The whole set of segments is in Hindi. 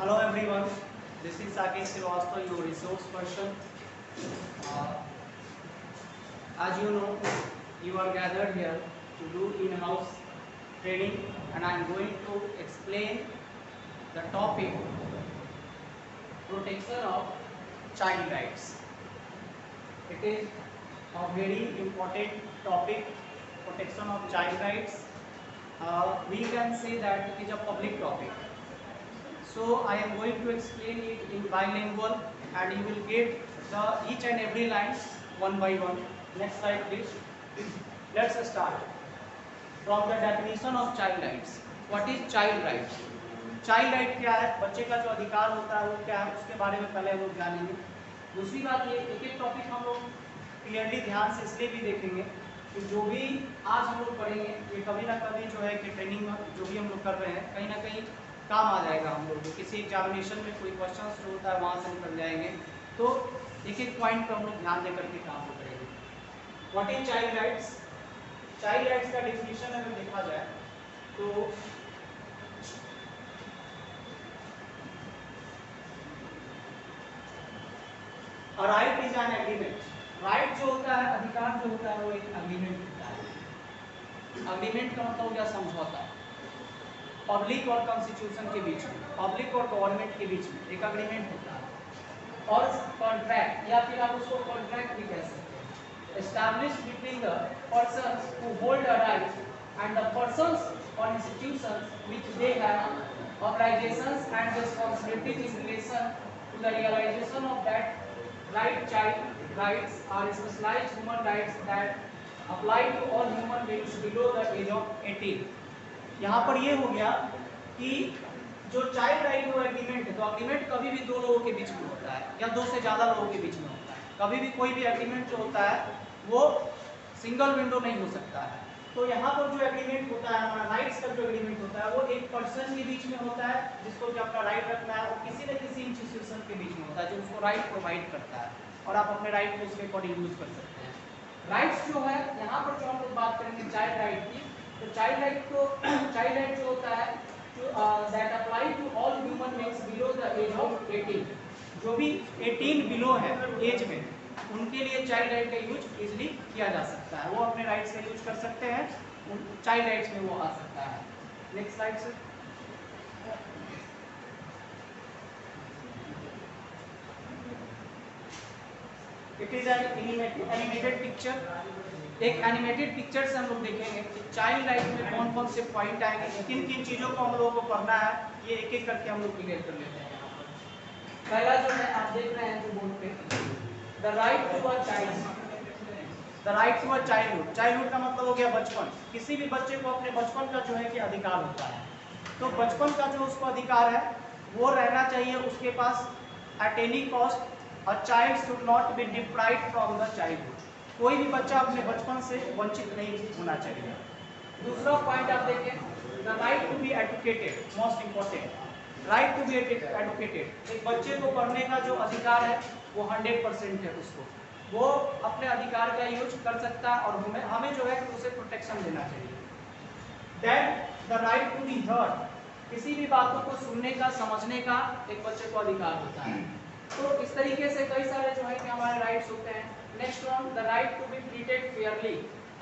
Hello everyone, this is Saket Srivastava, your resource person. Uh, as you know, you are gathered here to do in-house training, and I am going to explain the topic protection of child rights. It is a very important topic, protection of child rights. We can say that it is a public topic. So I am going to explain it in bilingual, and you will get each and every line one by one. Next slide please. Let's start from the definition of child rights. What is child rights? Child right क्या है, बच्चे का जो अधिकार होता है वो क्या है, उसके बारे में पहले हम लोग जानेंगे। दूसरी बात ये, एक एक टॉपिक हम लोग क्लियरली ध्यान से इसलिए भी देखेंगे कि जो भी आज हम लोग पढ़ेंगे ये कभी ना कभी जो है कि ट्रेनिंग में जो भी हम लोग कर रहे हैं कहीं ना कहीं काम आ जाएगा हम लोग को। किसी एग्जामिनेशन में कोई क्वेश्चन जो होता है वहाँ से निकल जाएंगे, तो एक एक पॉइंट पर हम लोग ध्यान दे करके काम करेंगे। What is child rights? Child rights का डिफिनीशन अगर देखा जाए तो right is an agreement. Right जो होता है, अधिकार जो होता है वो एक एग्रीमेंट होता है। एग्रीमेंट का मतलब हो गया समझौता, पब्लिक और कॉन्स्टिट्यूशन के बीच में, पब्लिक और गवर्नमेंट के बीच में एक एग्रीमेंट होता है। और कॉन्ट्रैक्ट या फिर आप उसको कॉन्ट्रैक्ट भी कह सकते हैं, established between the persons who hold a right and the persons और institutions which they have obligations and responsibilities in relation to the realization of that right. Child rights are specialized human rights that apply to all human beings below the age of 18. यहाँ पर ये हो गया कि जो चाइल्ड राइट वो एग्रीमेंट है, तो एग्रीमेंट कभी भी दो लोगों के बीच में होता है या दो से ज़्यादा लोगों के बीच में होता है। कभी भी कोई भी एग्रीमेंट जो होता है वो सिंगल विंडो नहीं हो सकता है। तो यहाँ पर जो एग्रीमेंट होता है, हमारा राइट्स का जो एग्रीमेंट होता है वो एक पर्सन के बीच में होता है जिसको कि अपना राइट रखना है, और किसी न किसी इंस्टीट्यूशन के बीच में होता है जो उसको राइट प्रोवाइड करता है, और आप अपने राइट को उसके अकॉर्डिंग यूज कर सकते हैं। राइट्स जो है यहाँ पर जो हम लोग बात करेंगे चाइल्ड राइट की, तो चाइल्ड राइट जो होता है that apply to all human beings below the age of 18। जो भी 18 बिलो है एज में, उनके लिए चाइल्ड राइट का यूज इजीली किया जा सकता है। वो अपने राइट्स का यूज कर सकते हैं, चाइल्ड राइट्स में वो आ सकता है। Next slide sir. It is an animated picture. एक एनिमेटेड पिक्चर से हम लोग देखेंगे कि चाइल्ड राइट में कौन कौन से पॉइंट आएंगे, किन किन चीजों को हम लोगों को पढ़ना है, ये एक एक करके हम लोग क्लियर कर लेते हैं। पहला जो है आप देख रहे हैं जो बोर्ड पे, the right to a child. The right to a childhood. Childhood का मतलब हो गया बचपन। किसी भी बच्चे को अपने बचपन का जो है कि अधिकार होता है, तो बचपन का जो उसको अधिकार है वो रहना चाहिए उसके पास at any cost. A child should not be deprived from the childhood. कोई भी बच्चा अपने बचपन से वंचित नहीं होना चाहिए। दूसरा पॉइंट आप देखें, the right to be educated, most important, right to be educated. एक बच्चे को पढ़ने का जो अधिकार है वो 100% है, उसको वो अपने अधिकार का यूज कर सकता है, और हमें जो है उसे प्रोटेक्शन देना चाहिए। Then the right to be heard. किसी भी बातों को सुनने का, समझने का एक बच्चे को अधिकार होता है। तो इस तरीके से कई सारे जो है कि हमारे राइट्स होते हैं। Next one, the right to be treated fairly.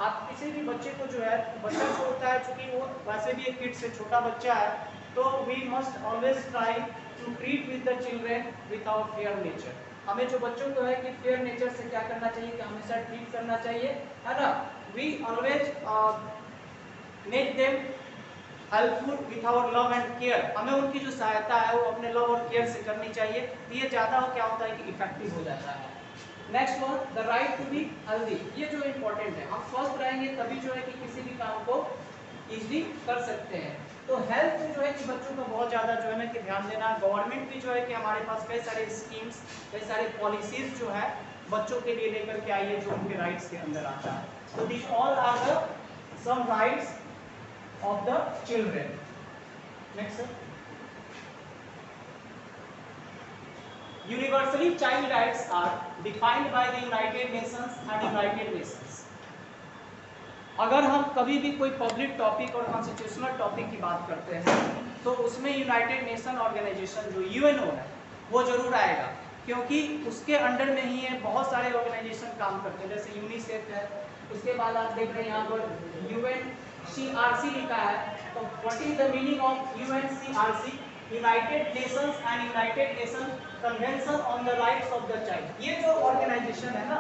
आप किसी भी बच्चे को जो है, बच्चा जो होता है चूंकि वो वैसे भी एक किड से छोटा बच्चा है, तो we must always try to treat with the children with our fair nature. हमें जो बच्चों को है कि फेयर नेचर से क्या करना चाहिए कि हमेशा ट्रीट करना चाहिए, है ना। We always make them helpful with our love and care. हमें उनकी जो सहायता है वो अपने लव और केयर से करनी चाहिए, तो ये ज़्यादा क्या होता है कि इफेक्टिव हो जाता है। Next one, the right to be healthy. ये जो इम्पोर्टेंट है, हम स्वस्थ रहेंगे तभी जो है कि किसी भी काम को इजीली कर सकते हैं। तो हेल्थ जो है कि बच्चों का बहुत ज़्यादा जो है ना कि ध्यान देना। गवर्नमेंट भी जो है कि हमारे पास कई सारे स्कीम्स, कई सारे पॉलिसीज जो है बच्चों के लिए लेकर के आई है जो उनके राइट्स के अंदर आता है। तो this all are the some rights of the children. Next sir. Universally child rights are defined by the United Nations and United Nations. अगर हम कभी भी कोई पब्लिक टॉपिक और कॉन्स्टिट्यूशनल टॉपिक की बात करते हैं तो उसमें यूनाइटेड नेशन ऑर्गेनाइजेशन जो यूएनओ है वो जरूर आएगा, क्योंकि उसके अंडर में ही है बहुत सारे ऑर्गेनाइजेशन काम करते हैं, जैसे यूनिसेफ है। उसके बाद आप देख रहे हैं यहाँ पर यूएनसीआरसी लिखा है, तो what is the meaning of UNCRC? United Nations and United nation convention on the rights of the child. ये जो ऑर्गेनाइजेशन है ना,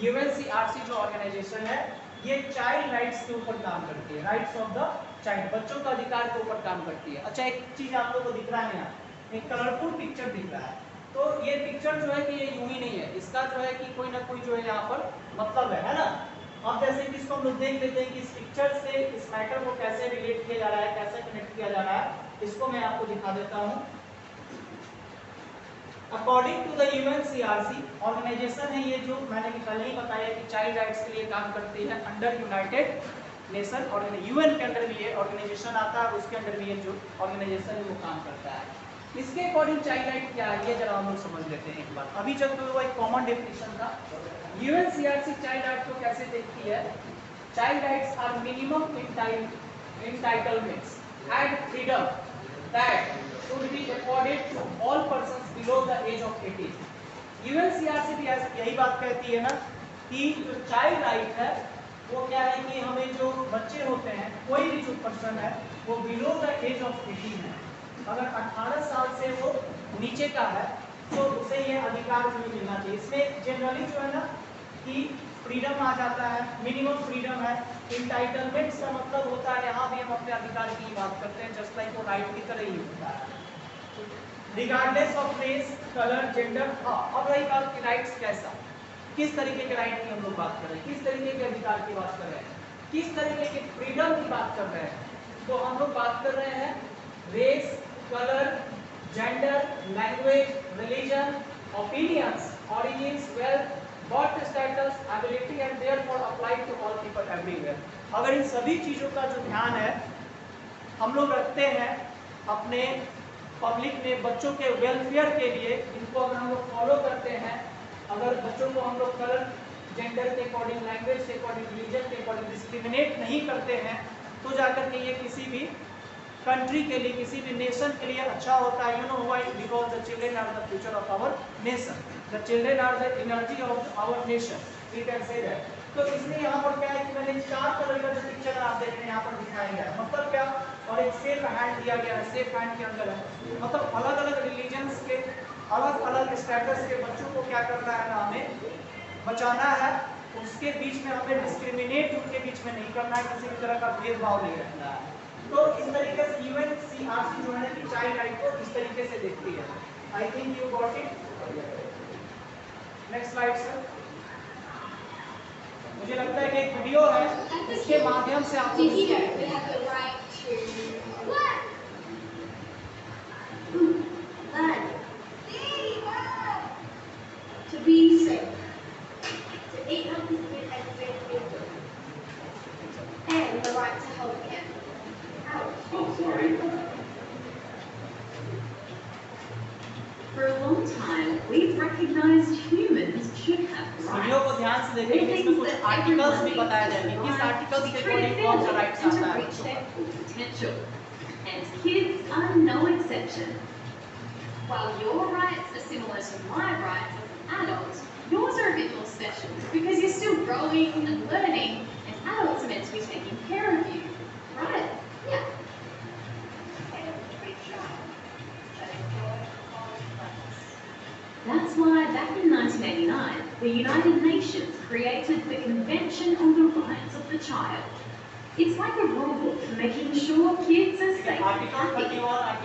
यूएनसीआरसी जो ऑर्गेनाइजेशन है, ये चाइल्ड राइट्स के ऊपर काम करती है, राइट्स ऑफ द चाइल्ड, बच्चों का अधिकार के ऊपर काम करती है। अच्छा, एक चीज आप लोगों को दिख रहा है यहाँ, एक कलरफुल पिक्चर दिख रहा है, तो ये पिक्चर जो है कि ये यूं ही नहीं है, इसका जो है कि कोई ना कोई जो है यहाँ पर मतलब है ना। अब जैसे कि इसको हम लोग देख लेते हैं कि इस पिक्चर से इस मैटर को कैसे रिलेट किया जा रहा है, कैसे कनेक्ट किया जा रहा है, इसको मैं आपको दिखा देता हूँ। According to the UNCRC organization है ये, जो मैंने पहले ही बताया कि चाइल्ड राइट्स के लिए काम करती है अंडर यूनाइटेड नेशन और यूएन के अंडर भी ये ऑर्गेनाइजेशन आता है, उसके अंडर भी ये जो ऑर्गेनाइजेशन है वो काम करता है। इसके अकॉर्डिंग चाइल्ड राइट क्या है ये जरा हम लोग समझ लेते हैं एक बार। अभी जब तो वो एक कॉमन डेफिनेशन था। यूएनसीआरसी चाइल्ड राइट को कैसे देखती है? Child rights are minimum entitlements and freedom that should be accorded to all persons below the age of 18। UNCRC भी यही बात कहती है ना कि जो चाइल्ड राइट है वो क्या है कि हमें जो बच्चे होते हैं, कोई भी जो पर्सन है वो बिलो द एज ऑफ 18 है, अगर 18 साल से वो नीचे का है तो उसे ये अधिकार भी मिलना चाहिए। इसमें जनरली जो है ना कि फ्रीडम आ जाता है, मिनिमम फ्रीडम है। इंटाइटलमेंट्स का मतलब होता है, यहाँ भी हम अपने अधिकार की बात करते हैं, जस्ट लाइक वो राइट की तरह ही होता है, regardless of race, colour, gender. हाँ, अब रही बात की राइट्स कैसा, किस तरीके के राइट की हम लोग बात कर रहे हैं, किस तरीके के अधिकार की बात कर रहे हैं, किस तरीके के फ्रीडम की बात कर रहे हैं। तो हम लोग बात कर रहे हैं race, colour, gender, language, religion, opinions, origins, wealth, birth status, ability and therefore applied to all people everywhere. अगर इन सभी चीजों का जो ध्यान है हम लोग रखते हैं अपने पब्लिक में बच्चों के वेलफेयर के लिए, इनको अगर हम लोग फॉलो करते हैं, अगर बच्चों को हम लोग कलर, जेंडर के अकॉर्डिंग, लैंग्वेज के अकॉर्डिंग, रिलीजन के अकॉर्डिंग डिस्क्रिमिनेट नहीं करते हैं, तो जाकर के ये किसी भी कंट्री के लिए, किसी भी नेशन के लिए अच्छा होता है। You know why? Because the children are the future of our nation, the children are the energy of our nation, we can say that. तो इसलिए यहाँ पर क्या है कि मैंने 4 कलर का जो पिक्चर आप देख रहे हैं यहाँ पर दिखाया गया है, मतलब क्या, और एक सेफ हैंड दिया गया है, सेफ हैंड के अंदर है, मतलब अलग अलग रिलीजन्स के अलग अलग स्टेटस के बच्चों को क्या करना है ना, हमें बचाना है, उसके बीच में हमें डिस्क्रिमिनेट उनके बीच में नहीं करना है, किसी भी तरह का भेदभाव नहीं रखना है। तो इस तरीके से यूएनसीआरसी जो है कि चाइल्ड राइट को इस तरीके से देखती है। I think you got it. Next slide sir. मुझे लगता है कि एक वीडियो है, इसके माध्यम से आप to be safe, to eat healthy food and stay fit, and the right to health care. Oh, sorry. For a long time, we've recognized humans should have video को ध्यान से देखिए, इसमें कुछ आर्टिकल्स भी बताया जाएंगे, किस आर्टिकल्स के अकॉर्डिंग कौन सा राइट्स आता है। Potential, and kids are no exception. While your rights are similar to my rights as an adult, yours are a bit more special because you're still growing and learning, and adults are meant to be taking care of you, right? Yeah. That's why back in 1989, the United Nations created the Convention on the Rights of the Child. It's like a rule book for making sure kids are safe and happy.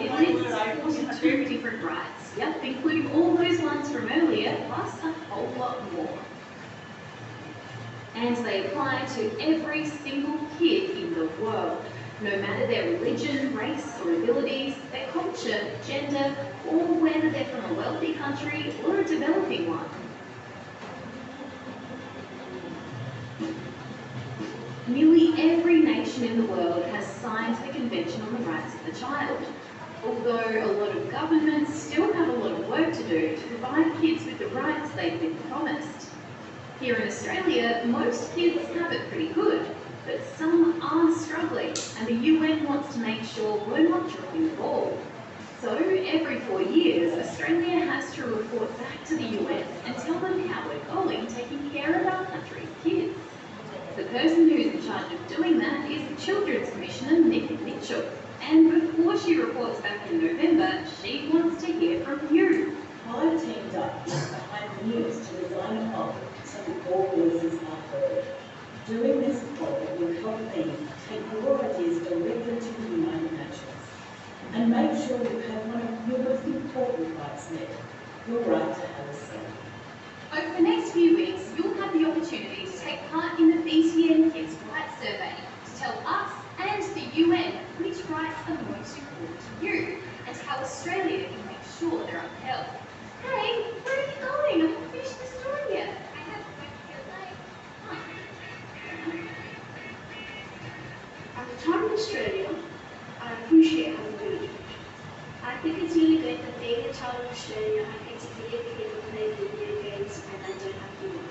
It lists 42 different rights, yep, including all those ones from earlier, plus a whole lot more. And they apply to every single kid in the world, no matter their religion, race or abilities, their culture, gender, or whether they're from a wealthy country or a developing one. Nearly every nation in the world has signed the Convention on the Rights of the Child, although a lot of governments still have a lot of work to do to provide kids with the rights they've been promised. Here in Australia, most kids have it pretty good, but some are struggling, and the UN wants to make sure we're not dropping the ball. So, every 4 years, Australia has to report back to the UN and tell them how we're going taking care of our country's kids. The person who's in charge of doing that is the Children's Commissioner, Nikki Mitchell. And before she reports back in November, she wants to hear from you. I teamed up with Behind the News to design a poll so that all voices are heard. Doing this poll will help me take your ideas directly to the United Nations and make sure you have one of your most important rights met, your right to have a say. Over the next few weeks, you'll have the opportunity to take part in the BTN Kids' Rights Survey to tell us and the UN which rights are most important to you and how Australia can make sure they're upheld. Hey, where are you going? I haven't finished the story yet. I have At the time in Australia, I appreciate how we do it. I think it's really good that being a child in Australia, I get to be a kid and play video games and I don't have to work.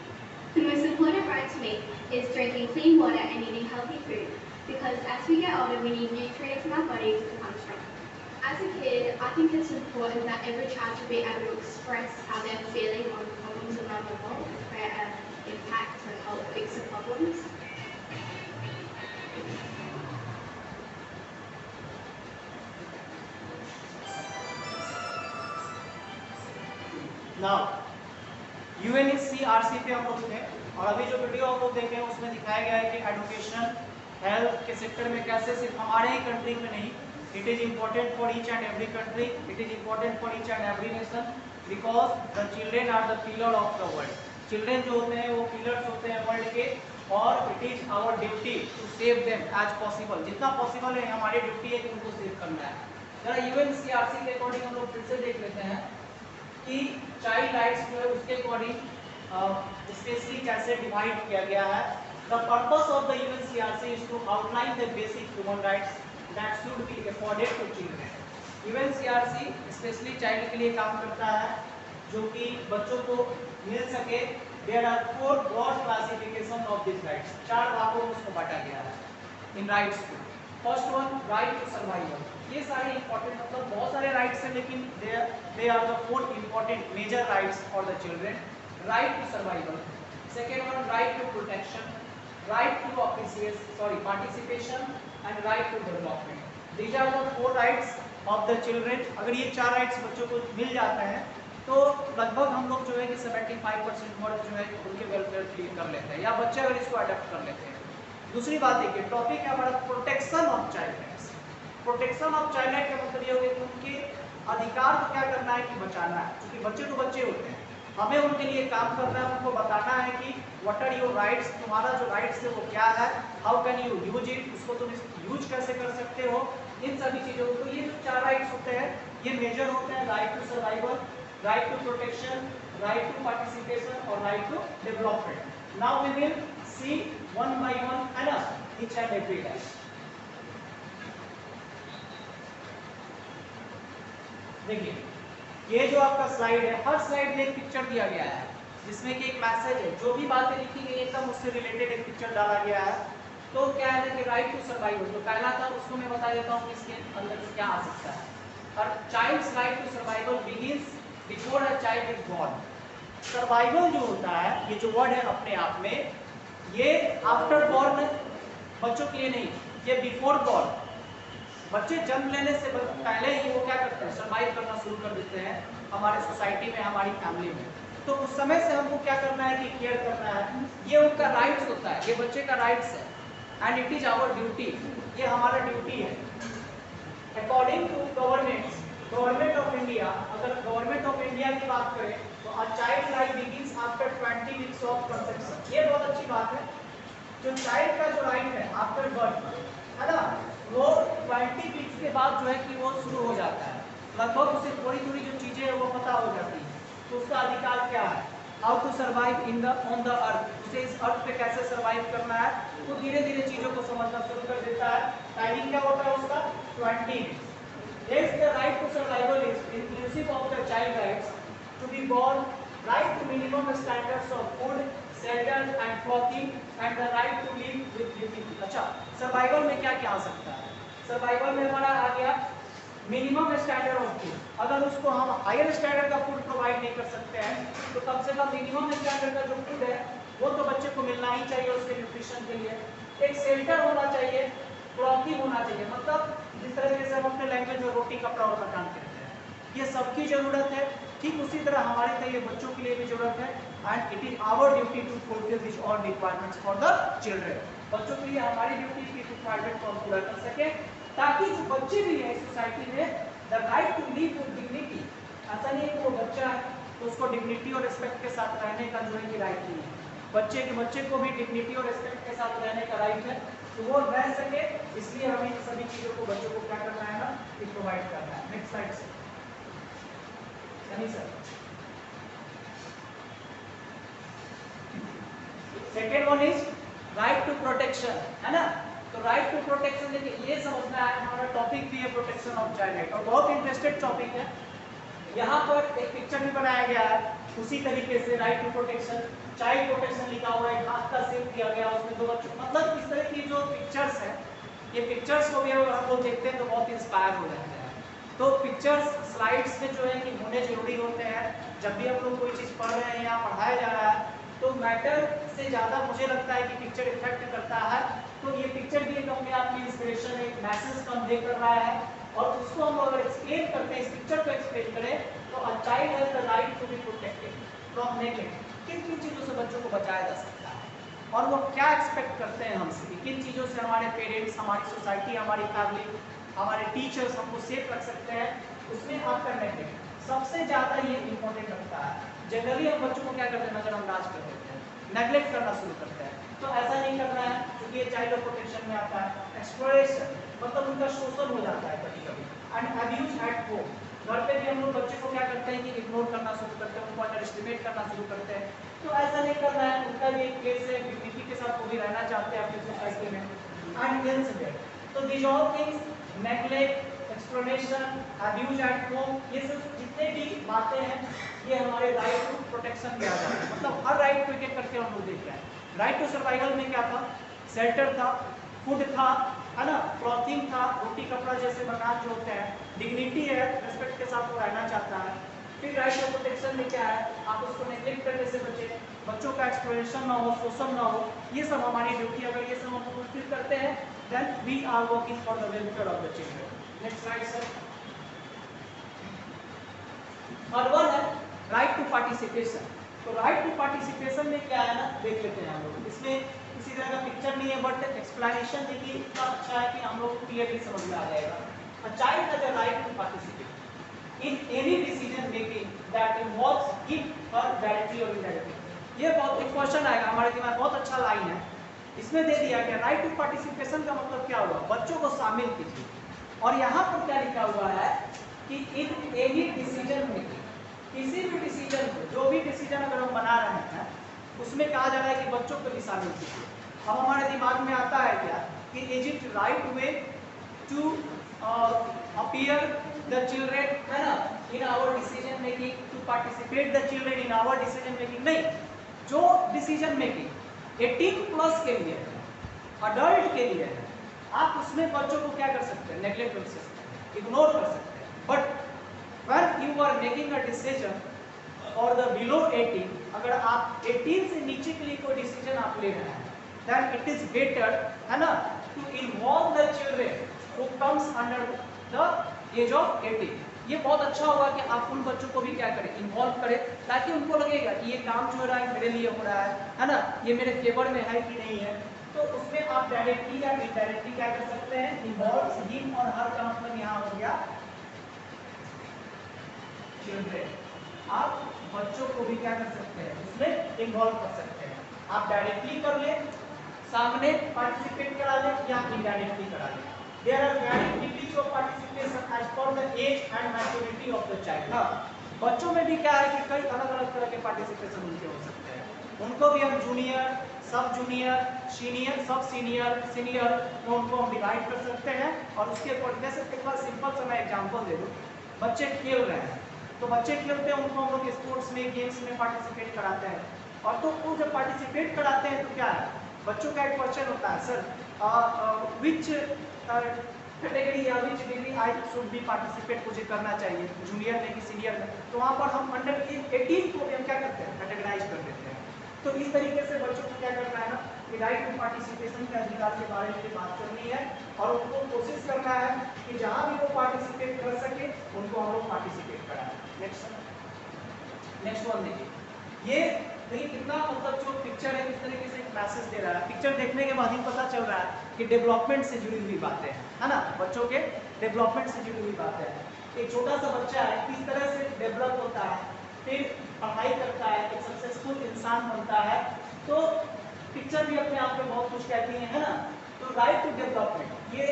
The most important right to me is drinking clean water and eating healthy food, because as we get older we need nutrients in our bodies to become strong. As a kid, I think it's important that every child should be able to express how they're feeling on problems around the world and create an impact to help fix the problems. Now, UNHCRC पे हम लोग थे और अभी जो वीडियो हम लोग देखे उसमें दिखाया गया है कि एजुकेशन हेल्थ के सेक्टर में कैसे सिर्फ हमारे ही कंट्री में नहीं, it is important for each and every country, it is important for each and every nation, because the children are the pillar of the world. Children जो होते हैं वो पिलर्स होते हैं वर्ल्ड के, और it is our duty to save them as possible. जितना पॉसिबल है हमारी ड्यूटी है कि उनको सेव करना है। जरा UNHCRC के अकॉर्डिंग हम लोग फिर से देख लेते हैं कि चाइल्ड राइट्स जो है उसके अकॉर्डिंग स्पेशली कैसे डिवाइड किया गया है। The purpose of the UNHCRC is to outline the basic human rights that should be afforded to children. UNHCRC specially child के लिए काम करता है जो कि बच्चों को मिल सके। There are 4 broad classification of this rights. 4 भागों में उसको बांटा गया है इन राइट्स को। First one, right to survival. ये सारे इंपॉर्टेंट, मतलब बहुत सारे राइट्स हैं लेकिन they are the 4 important major rights for the children. Right to survival, second one right to protection, right to participation and right to development. These are the 4 rights of the children. अगर ये 4 राइट्स बच्चों को मिल जाते हैं तो लगभग हम लोग जो है कि 75% वर्क जो है उनके वेलफेयर के लिए कर लेते हैं, या बच्चे अगर इसको अडॉप्ट कर लेते हैं। दूसरी बात देखिए, टॉपिक है हमारा protection of child rights. Protection of child right का मतलब ये हो गया कि उनके अधिकार को क्या करना है कि बचाना है, क्योंकि बच्चे तो बच्चे होते हैं, हमें उनके लिए काम करना है, उनको बताना है कि व्हाट आर योर राइट्स, तुम्हारा जो राइट्स है वो क्या है, how can you use it, उसको तुम यूज कैसे कर सकते हो, इन सभी चीज़ों को। तो ये जो 4 राइट्स होते हैं ये मेजर होते हैं, right to survival, right to protection, right to participation और right to development. Now we will see one by one है ना ईच एंड एवरी राइट। देखिए ये जो आपका स्लाइड है, हर स्लाइड में एक पिक्चर दिया गया है जिसमें कि एक मैसेज है, जो भी बातें लिखी गई एकदम उससे रिलेटेड एक पिक्चर डाला गया है। तो क्या है कि राइट टू सर्वाइवल जो पहला था उसको मैं बता देता हूँ इसके अंदर क्या आ सकता है। और child's right to survival begins before a child is born. Survival जो होता है, ये जो वर्ड है अपने आप में, ये आफ्टर बॉर्न बच्चों के लिए नहीं, ये बिफोर बॉर्न। बच्चे जन्म लेने से पहले ही वो क्या करते हैं, सर्वाइव करना शुरू कर देते हैं हमारे सोसाइटी में, हमारी फैमिली में। तो उस समय से हमको क्या करना है कि केयर करना है, ये उनका राइट्स होता है, ये बच्चे का राइट्स है and it is our duty, ये हमारा ड्यूटी है। According to government of India, अगर गवर्नमेंट ऑफ इंडिया की बात करें तो a child life begins after 20 weeks of conception. ये बहुत अच्छी बात है, जो चाइल्ड का जो राइट है आफ्टर बर्थ है ना, वो 20 वीक्स के बाद जो है कि वो शुरू हो जाता है। लगभग उसे थोड़ी थोड़ी जो चीज़ें हैं वो पता हो जाती है, तो उसका अधिकार क्या है, how to survive on the earth, उसे इस अर्थ पे कैसे सर्वाइव करना है, वो धीरे धीरे चीज़ों को समझना शुरू कर देता है। टाइमिंग क्या होता है उसका 20 weeks. Yes, the right to survival is inclusive of the child rights to be born, right to minimum standards of food, shelter and clothing and the right to live with dignity. अच्छा, सर्वाइवल में क्या क्या आ सकता है? सर्वाइवल में हमारा आ गया मिनिमम स्टैंडर्ड ऑफ फूड। अगर उसको हम हायर स्टैंडर्ड का फूड प्रोवाइड नहीं कर सकते हैं तो कम से कम मिनिमम स्टैंडर्ड का जो फूड है वो तो बच्चे को मिलना ही चाहिए उसके न्यूट्रिशन के लिए। एक शेल्टर होना चाहिए, क्लॉथिंग होना चाहिए, मतलब जिस तरीके से हम अपने लैंग्वेज में रोटी कपड़ा और मकान कहते हैं, ये सबकी जरूरत है। ठीक उसी तरह हमारे लिए बच्चों के लिए भी जरूरत है। And it is our duty to fulfil this all requirements for the children. बच्चों के लिए हमारी ड्यूटी की रिक्वायरमेंट को हम पूरा कर सके ताकि जो बच्चे भी हैं सोसाइटी में the right to live with dignity. ऐसा नहीं है कि वो बच्चा है तो उसको डिग्निटी और रिस्पेक्ट के साथ रहने का जो है कि राइट नहीं है। बच्चे को भी डिग्निटी और रिस्पेक्ट के साथ रहने का राइट है, तो वो रह सके इसलिए हमें इन सभी चीजों को बच्चों को क्या करना है ना, प्रोवाइड करना है। नेक्स्ट स्लाइड से sir. Second one is right to protection, है ना। तो राइट टू प्रोटेक्शन देखिए ये समझना है, हमारा टॉपिक भी है प्रोटेक्शन ऑफ चाइल्ड राइट और बहुत इंटरेस्टेड टॉपिक है। यहाँ पर एक पिक्चर भी बनाया गया है उसी तरीके से, right to protection, child protection लिखा हुआ है, हाथ का शेप दिया गया उसमें दो बच्चों, मतलब इस तरह की जो पिक्चर्स है, ये पिक्चर्स को भी अगर हम लोग देखते हैं तो बहुत इंस्पायर हो जाते हैं। तो पिक्चर्स स्लाइड्स में जो है कि होने जरूरी होते हैं। जब भी हम लोग कोई चीज़ पढ़ रहे हैं या पढ़ाया जा रहा है तो मैटर से ज़्यादा मुझे लगता है कि पिक्चर इफेक्ट करता है। तो ये पिक्चर भी एक अपने आप की इंस्पिरेशन, एक मैसेज कन्वे कर रहा है और उसको हम अगर एक्सप्लेन करते हैं, इस पिक्चर को एक्सप्लेन करें तो a child has the right to be protected from neglect. किन किन चीज़ों से बच्चों को बचाया जा सकता है और वो क्या एक्सपेक्ट करते हैं हमसे, किन चीज़ों से हमारे पेरेंट्स, हमारी सोसाइटी, हमारी फैमिली, हमारे टीचर्स हमको सेफ रख सकते हैं, उसमें आपका नेगलेक्ट सबसे ज़्यादा ये इम्पोर्टेंट रखता है। जनरली हम बच्चों को क्या करते हैं, नजरअंदाज कर देते हैं, नेगलेक्ट करना शुरू करते हैं। तो ऐसा नहीं करना है क्योंकि ये चाइल्ड प्रोटेक्शन में आता है। एक्सप्लोरेशन मतलब उनका शोषण हो जाता है कभी कभी। एंड अब्यूज एट होम, घर पे भी हम लोग बच्चे को क्या करते हैं कि इग्नोर करना शुरू करते हैं, उनको अंडर एस्टिमेट करना शुरू करते हैं। तो ऐसा नहीं करना है, उनका भी एक केस है, डिग्निटी के साथ वो भी रहना चाहते हैं अपनी सोसाइटी में। एंड इंसिडेंट, तो this all things, neglect, exploration, abuse at home, ये सब जितने भी बातें हैं ये हमारे राइट टू प्रोटेक्शन में आ जाते हैं। मतलब हर राइट को एक एक करके हम लोग देख रहे हैं। राइट टू सर्वाइवल में क्या था, शेल्टर था, फूड था, है ना, क्लॉथिंग था, रोटी कपड़ा जैसे मकान जो होते हैं, डिग्निटी है, रिस्पेक्ट के साथ वो रहना चाहता है। फिर राइट टू प्रोटेक्शन में क्या है, आप उसको नेग्लेक्ट करने से बचे, बच्चों का एक्सप्लोरेशन ना हो, शोषण ना हो, ये सब हमारी ड्यूटी। अगर ये सब हम फुलफिल करते हैं then we are working for the welfare of the children. Next slide sir. और वन है राइट टू पार्टिसिपेशन। तो राइट टू पार्टिसिपेशन में क्या है ना, देख लेते हैं हम लोग। इसमें किसी तरह का पिक्चर नहीं है बट एक्सप्लेनेशन देखिए इतना अच्छा है कि हम लोग को क्लियरली समझ में आ जाएगा। A child has a right to participate in any decision making that involves him, her directly or indirectly। ये बहुत एक क्वेश्चन आएगा हमारे दिमाग में, बहुत अच्छा लाइन है। इसमें दे दिया गया राइट टू पार्टिसिपेशन का मतलब क्या हुआ, बच्चों को शामिल कीजिए। और यहाँ पर क्या लिखा हुआ है कि इन एनी डिसीजन मेकिंग, किसी भी डिसीजन को, जो भी डिसीजन अगर हम बना रहे हैं उसमें कहा जा रहा है कि बच्चों को भी शामिल कीजिए। अब हमारे दिमाग में आता है क्या कि is it right way to appear the children, है ना, in our decision making, to participate the children in our decision making. नहीं, जो डिसीजन मेकिंग 18+ के लिए है, अडल्ट के लिए है, आप उसमें बच्चों को क्या कर सकते हैं, नेग्लेक्ट कर सकते हैं, इग्नोर कर सकते हैं। But when you are making a decision for the below 18, अगर आप 18 से नीचे के लिए कोई डिसीजन आप ले रहे हैं then it is better, है ना, to involve the children who comes under the age of 18। ये बहुत अच्छा होगा कि आप उन बच्चों को भी क्या करें, इन्वॉल्व करें, ताकि उनको लगेगा कि ये काम जो हो रहा है मेरे लिए हो रहा है ना, ये मेरे फेवर में है कि नहीं है। तो उसमें आप डायरेक्टली या इनडायरेक्टली क्या कर सकते हैं, इन्वॉल्व हिम और हर का मतलब यहाँ हो गया चिल्ड्रेन। आप बच्चों को भी क्या कर सकते हैं, उसमें इन्वॉल्व कर सकते हैं। आप डायरेक्टली कर ले, सामने पार्टिसिपेट करा ले या इनडायरेक्टली करा ले। There are various degrees of participation as per the age and maturity of the child. बच्चों में भी क्या है कि कई अलग अलग तरह के पार्टिसिपेशन उनके हो सकते हैं। उनको भी हम जूनियर, सब जूनियर, सीनियर, सब सीनियर, सीनियर में उनको हम डिवाइड कर सकते हैं। और उसके ऊपर जैसे एक बार सिंपल सा मैं एग्जांपल दे दूं, बच्चे खेल रहे हैं तो बच्चे खेलते हैं, उनको हम लोग स्पोर्ट्स में, गेम्स में पार्टिसिपेट कराते हैं। और तो वो जब पार्टिसिपेट कराते हैं तो क्या है, बच्चों का एक क्वेश्चन होता है, सर विच कैटेगरी या विच degree I should be participate, मुझे करना चाहिए जूनियर में कि सीनियर में, तो वहाँ पर हम अंडर 18 को भी हम क्या करते हैं, कैटेगराइज कर देते हैं। तो इस तरीके से बच्चों को क्या करना है ना, कि राइट टू पार्टिसिपेशन के अधिकार के बारे में बात करनी है और उनको कोशिश करना है कि जहाँ भी वो पार्टिसिपेट कर सके उनको हम लोग पार्टिसिपेट कराएं। नेक्स्ट वन देखिए, ये देखिए कितना मतलब जो पिक्चर है किस तरीके से एक मैसेज दे रहा है। पिक्चर देखने के बाद ही पता चल रहा है कि डेवलपमेंट से जुड़ी हुई बातें हैं, है ना, बच्चों के डेवलपमेंट से जुड़ी हुई बातें हैं। एक छोटा सा बच्चा है किस तरह से डेवलप होता है, फिर पढ़ाई करता है, एक सक्सेसफुल इंसान बनता है, तो पिक्चर भी अपने आप में बहुत कुछ कहती है ना। तो राइट टू डेवलपमेंट ये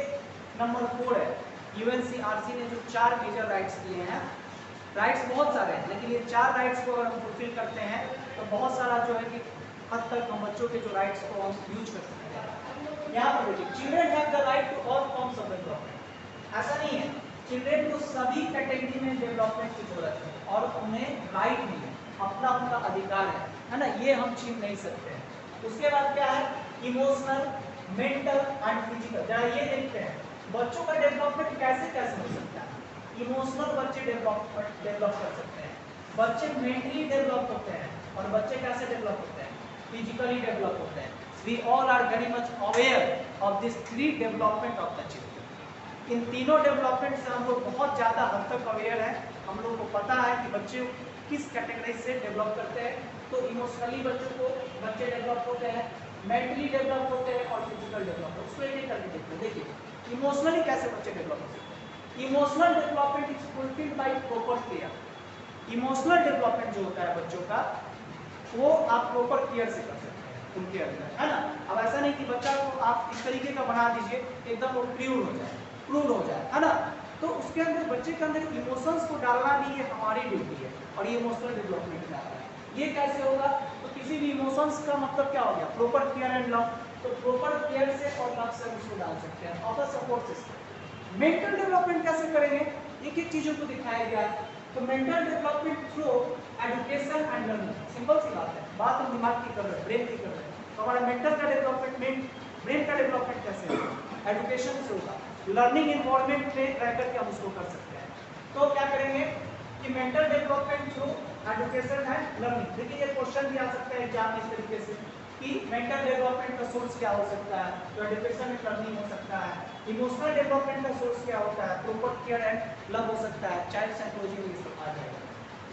नंबर 4 है। यूएनसीआरसी ने जो 4 मेजर राइट्स दिए हैं, राइट्स बहुत सारे हैं लेकिन ये 4 राइट्स को अगर हम फुलफिल करते हैं तो बहुत सारा जो है कि हद तक हम बच्चों के जो राइट्स को हम यूज कर सकते हैं। यहाँ पर देखिए, children have the right to all forms of development. ऐसा नहीं है, चिल्ड्रन को सभी कैटेगरी में डेवलपमेंट की जरूरत है और उन्हें राइट नहीं है, अपना उनका अधिकार है ना, ये हम छीन नहीं सकते हैं। उसके बाद क्या है, इमोशनल, मेंटल एंड फिजिकल। जरा ये देखते हैं बच्चों का डेवलपमेंट कैसे कैसे हो सकता है। इमोशनल बच्चे डेवलप कर सकते हैं, बच्चे मेंटली डेवलप होते हैं और बच्चे कैसे डेवलप होते हैं, फिजिकली डेवलप होते हैं। We all are very much aware of this 3 development of the children. इन तीनों डेवलपमेंट से हम लोग बहुत ज़्यादा हद तक अवेयर हैं। हम लोग को पता है कि बच्चे किस कैटेगरी से डेवलप करते हैं। तो इमोशनली बच्चे डेवलप होते हैं, मेंटली डेवलप होते हैं और फिजिकल डेवलप होते हैं। उसको एक करके देखते हैं। देखिए इमोशनली कैसे बच्चे डेवलप होते हैं। Emotional development is fulfilled by proper care. Emotional development जो होता है बच्चों का, वो आप प्रॉपर केयर से कर सकते हैं उनके अंदर, है ना। अब ऐसा नहीं कि बच्चा को आप इस तरीके का बना दीजिए एकदम वो क्रूड हो जाए, है ना। तो उसके अंदर बच्चे के अंदर इमोशंस को डालना भी ये हमारी ड्यूटी है और ये इमोशनल डेवलपमेंट का है। ये कैसे होगा, तो किसी भी इमोशंस का मतलब क्या हो गया, प्रॉपर केयर एंड लव। तो प्रॉपर केयर से और लव से उसको डाल सकते हैं और सपोर्ट सिस्टम। मेंटल डेवलपमेंट कैसे करेंगे, एक एक चीजों को दिखाया गया है। तो mental development through education and learning. Simple सी बात है, बात हम दिमाग की कर रहे हैं, ब्रेन की कर रहे हैं। तो हमारा मेंटल का डेवलपमेंट, ब्रेन का डेवलपमेंट कैसे होगा, एजुकेशन से होगा। लर्निंग इन्वॉल्वमेंट में रह करके हम उसको कर सकते हैं। तो क्या करेंगे कि mental development through education and learning. देखिए ये क्वेश्चन भी आ सकता है एग्जाम में इस तरीके से कि मेंटल डेवलपमेंट का सोर्स क्या हो सकता है, तो एजुकेशन एंड लर्निंग हो सकता है। इमोशनल डेवलपमेंट का सोर्स क्या होता है, प्रॉपर केयर एंड लव हो सकता है, चाइल्ड साइकोलॉजी में इसको आ जाएगा।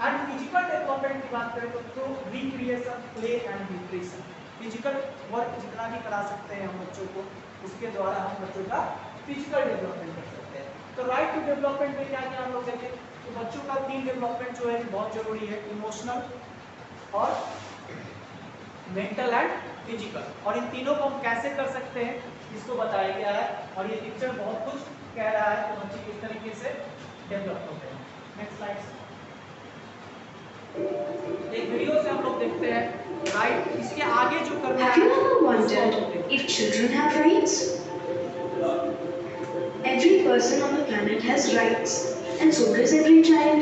एंड फिजिकल डेवलपमेंट की बात करें तो through recreation, play and nutrition. Physical work जितना भी करा सकते हैं हम बच्चों को, उसके द्वारा हम बच्चों का फिजिकल डेवलपमेंट कर सकते हैं। तो राइट टू डेवलपमेंट में क्या क्या हम लोग देखें, तो बच्चों का 3 डेवलपमेंट जो है बहुत जरूरी है, इमोशनल और मेंटल एंड फिजिकल। और इन तीनों को हम कैसे कर सकते हैं इसको बताया गया है और ये पिक्चर बहुत कुछ कह रहा है कि बच्चे किस तरीके से डेवलप होते हैं। Next slide. एक वीडियो से हम लोग देखते हैं राइट, इसके आगे जो करना है। Have you ever wondered if children have rights? Every person on the planet has rights, and so does every child.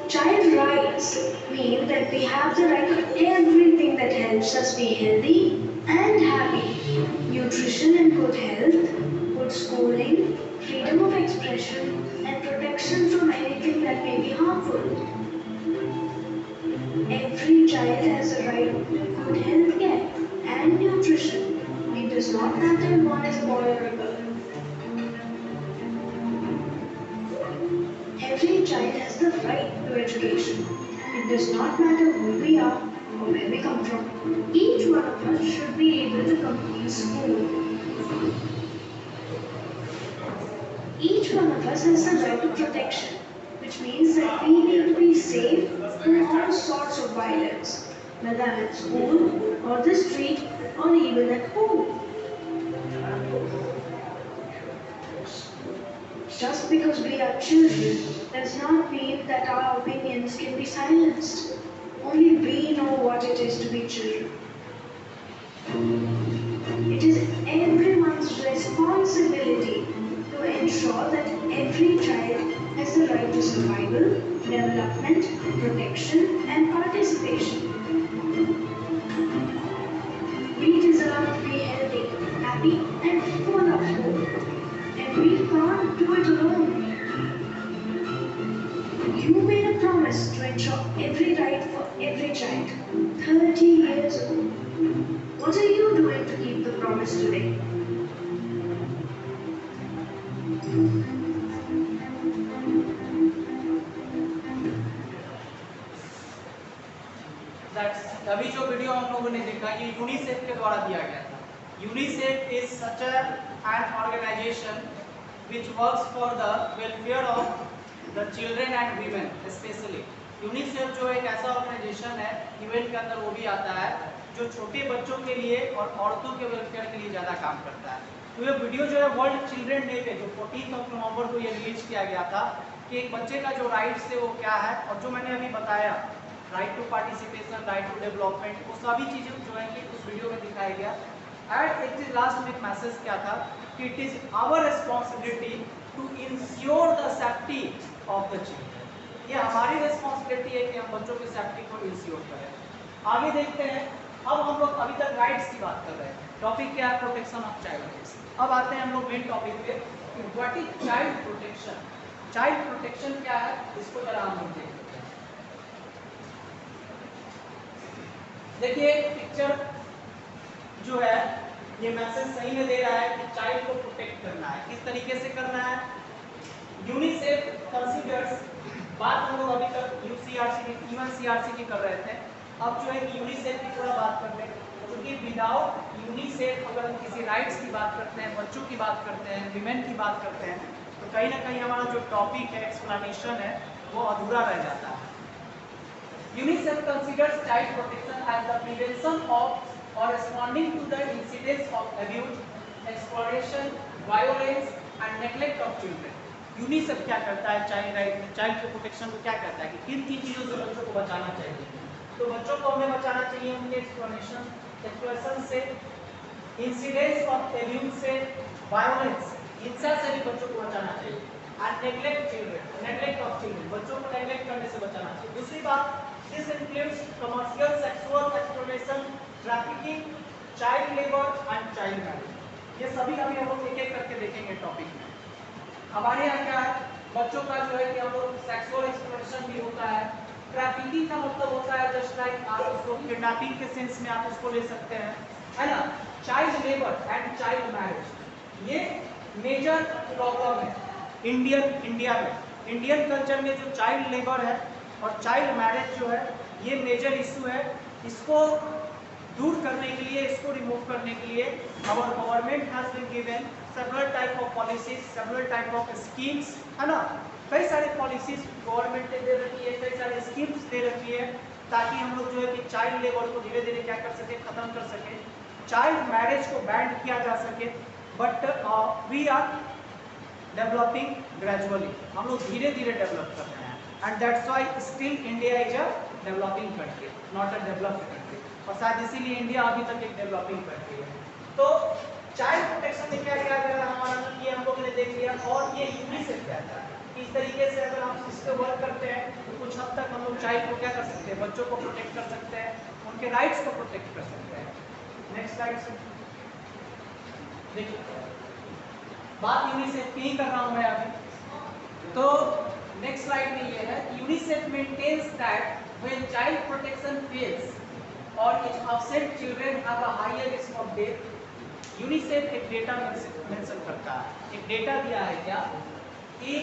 Child rights mean that we have the right to everything that helps us be healthy and happy. Nutrition and good health, good schooling, freedom of expression, and protection from anything that may be harmful. Every child has a right to good health care and nutrition. It does not matter if one is a boy or a girl. Every child has the right to education. It does not matter who we are or where we come from. Each one of us should be able to complete school. Each one of us has the right to protection, which means that we need to be safe from all sorts of violence, whether at school or the street or even at home. Just because we are children does not mean that our opinions can be silenced. Only we know what it is to be children. It is everyone's responsibility to ensure that every child has the right to survival, development, protection, and participation. We deserve to be healthy, happy, and full of hope. And we can't do it alone. You made a promise to ensure every right for every child 30 years ago. What are you doing to keep the promise today? अभी जो वीडियो हम लोगों ने देखा ये यूनिसेफ के द्वारा दिया गया था. UNICEF is such an organization which works for the welfare of the children and women especially. UNICEF जो एक ऐसा ऑर्गेनाइजेशन है यूएन के अंदर वो भी आता है जो छोटे बच्चों के लिए और औरतों के वेलफेयर के लिए ज़्यादा काम करता है. तो ये वीडियो जो है वर्ल्ड चिल्ड्रन डे पे जो 14 नवंबर को ये रिलीज किया गया था कि एक बच्चे का जो राइट्स है वो क्या है और जो मैंने अभी बताया right to participation, right to development, वो सभी चीज़ें जो है कि उस वीडियो में दिखाया गया. एंड इट इज लास्ट में एक मैसेज क्या था कि it is our responsibility to ensure the safety of the children. ये हमारी रिस्पॉन्सिबिलिटी है कि हम बच्चों की सेफ्टी को इंश्योर करें. आगे देखते हैं. अब हम लोग अभी तक राइट्स की बात कर रहे हैं. टॉपिक क्या है? Protection of child rights. अब आते हैं हम लोग मेन टॉपिक पे कि what is child protection. Child protection क्या है इसको जरा हम लोग देखते हैं. देखिए पिक्चर जो है ये मैसेज सही में दे रहा है कि चाइल्ड को प्रोटेक्ट करना है. किस तरीके से करना है? यूनिसेफ कंसीडर्स, बात हम लोग अभी तक यूसीआरसी की, यूएनसीआरसी की कर रहे थे. अब जो है यूनिसेफ की थोड़ा बात कर लें क्योंकि विदाउट यूनिसेफ अगर हम किसी राइट्स की बात करते हैं, बच्चों की बात करते हैं, विमेन की बात करते हैं तो कहीं ना कहीं हमारा जो टॉपिक है, एक्सप्लेनेशन है वो अधूरा रह जाता है. UNICEF considers child protection as the prevention of or responding to the incidents of abuse, exploitation, violence and neglect of children. UNICEF क्या करता है चाइल्ड के प्रोटेक्शन को क्या कहता है कि किन किन चीज़ों से बच्चों को बचाना चाहिए. तो बच्चों को हमें बचाना चाहिए उनके एक्सप्लोइटेशन से, इंसिडेंट्स ऑफ एब्यूज से, वायलेंस, हिंसा से भी बच्चों को बचाना चाहिए. And neglect children, neglect of children, बच्चों को नेग्लेक्ट करने से बचाना चाहिए. दूसरी बात, this includes commercial sexual exploitation, trafficking, child labour and child marriage. ये सभी अभी हम लोग एक एक करके देखेंगे टॉपिक में. हमारे यहाँ क्या है, बच्चों का जो है कि हम लोग सेक्सुअल एक्सप्लॉयटेशन भी होता है. ट्रैफिकिंग का मतलब होता है जस्ट लाइक आप उसको किडनैपिंग के सेंस में आप उसको ले सकते हैं, है ना. Child labour and child marriage ये मेजर प्रॉब्लम है इंडिया में. इंडियन कल्चर में जो चाइल्ड लेबर है और चाइल्ड मैरिज जो है ये मेजर इशू है. इसको दूर करने के लिए, इसको रिमूव करने के लिए our government has been given several type of policies, several type of schemes, है ना. कई सारे पॉलिसीज गवर्नमेंट ने दे रखी है, कई सारे स्कीम्स दे रखी है ताकि हम लोग जो है कि चाइल्ड लेबर को धीरे धीरे क्या कर सके, खत्म कर सके, चाइल्ड मैरिज को बैन किया जा सके. But we are developing gradually, हम लोग धीरे धीरे डेवलप कर रहे हैं. And that's why still India is a developing country, not a developed country. और शायद इसीलिए इंडिया अभी तक एक डेवलपिंग कंट्री है. तो चाइल्ड प्रोटेक्शन में क्या किया गया हमारा, ये हम लोगों ने देख लिया. और ये यूनिसेफ कहता है इस तरीके से अगर हम इस पे वर्क करते हैं तो कुछ हद तक हम लोग चाइल्ड को क्या कर सकते हैं, बच्चों को प्रोटेक्ट कर सकते हैं, उनके राइट्स को प्रोटेक्ट कर सकते हैं. नेक्स्ट स्लाइड से देखिए, बात यूनिसेफ की ही कर रहा हूँ मैं अभी. तो नेक्स्ट स्लाइड में ये है, UNICEF maintains that when child protection fails और its absent children have a higher risk of death. UNICEF एक डेटा मेंशन करता है, एक डेटा दिया है क्या कि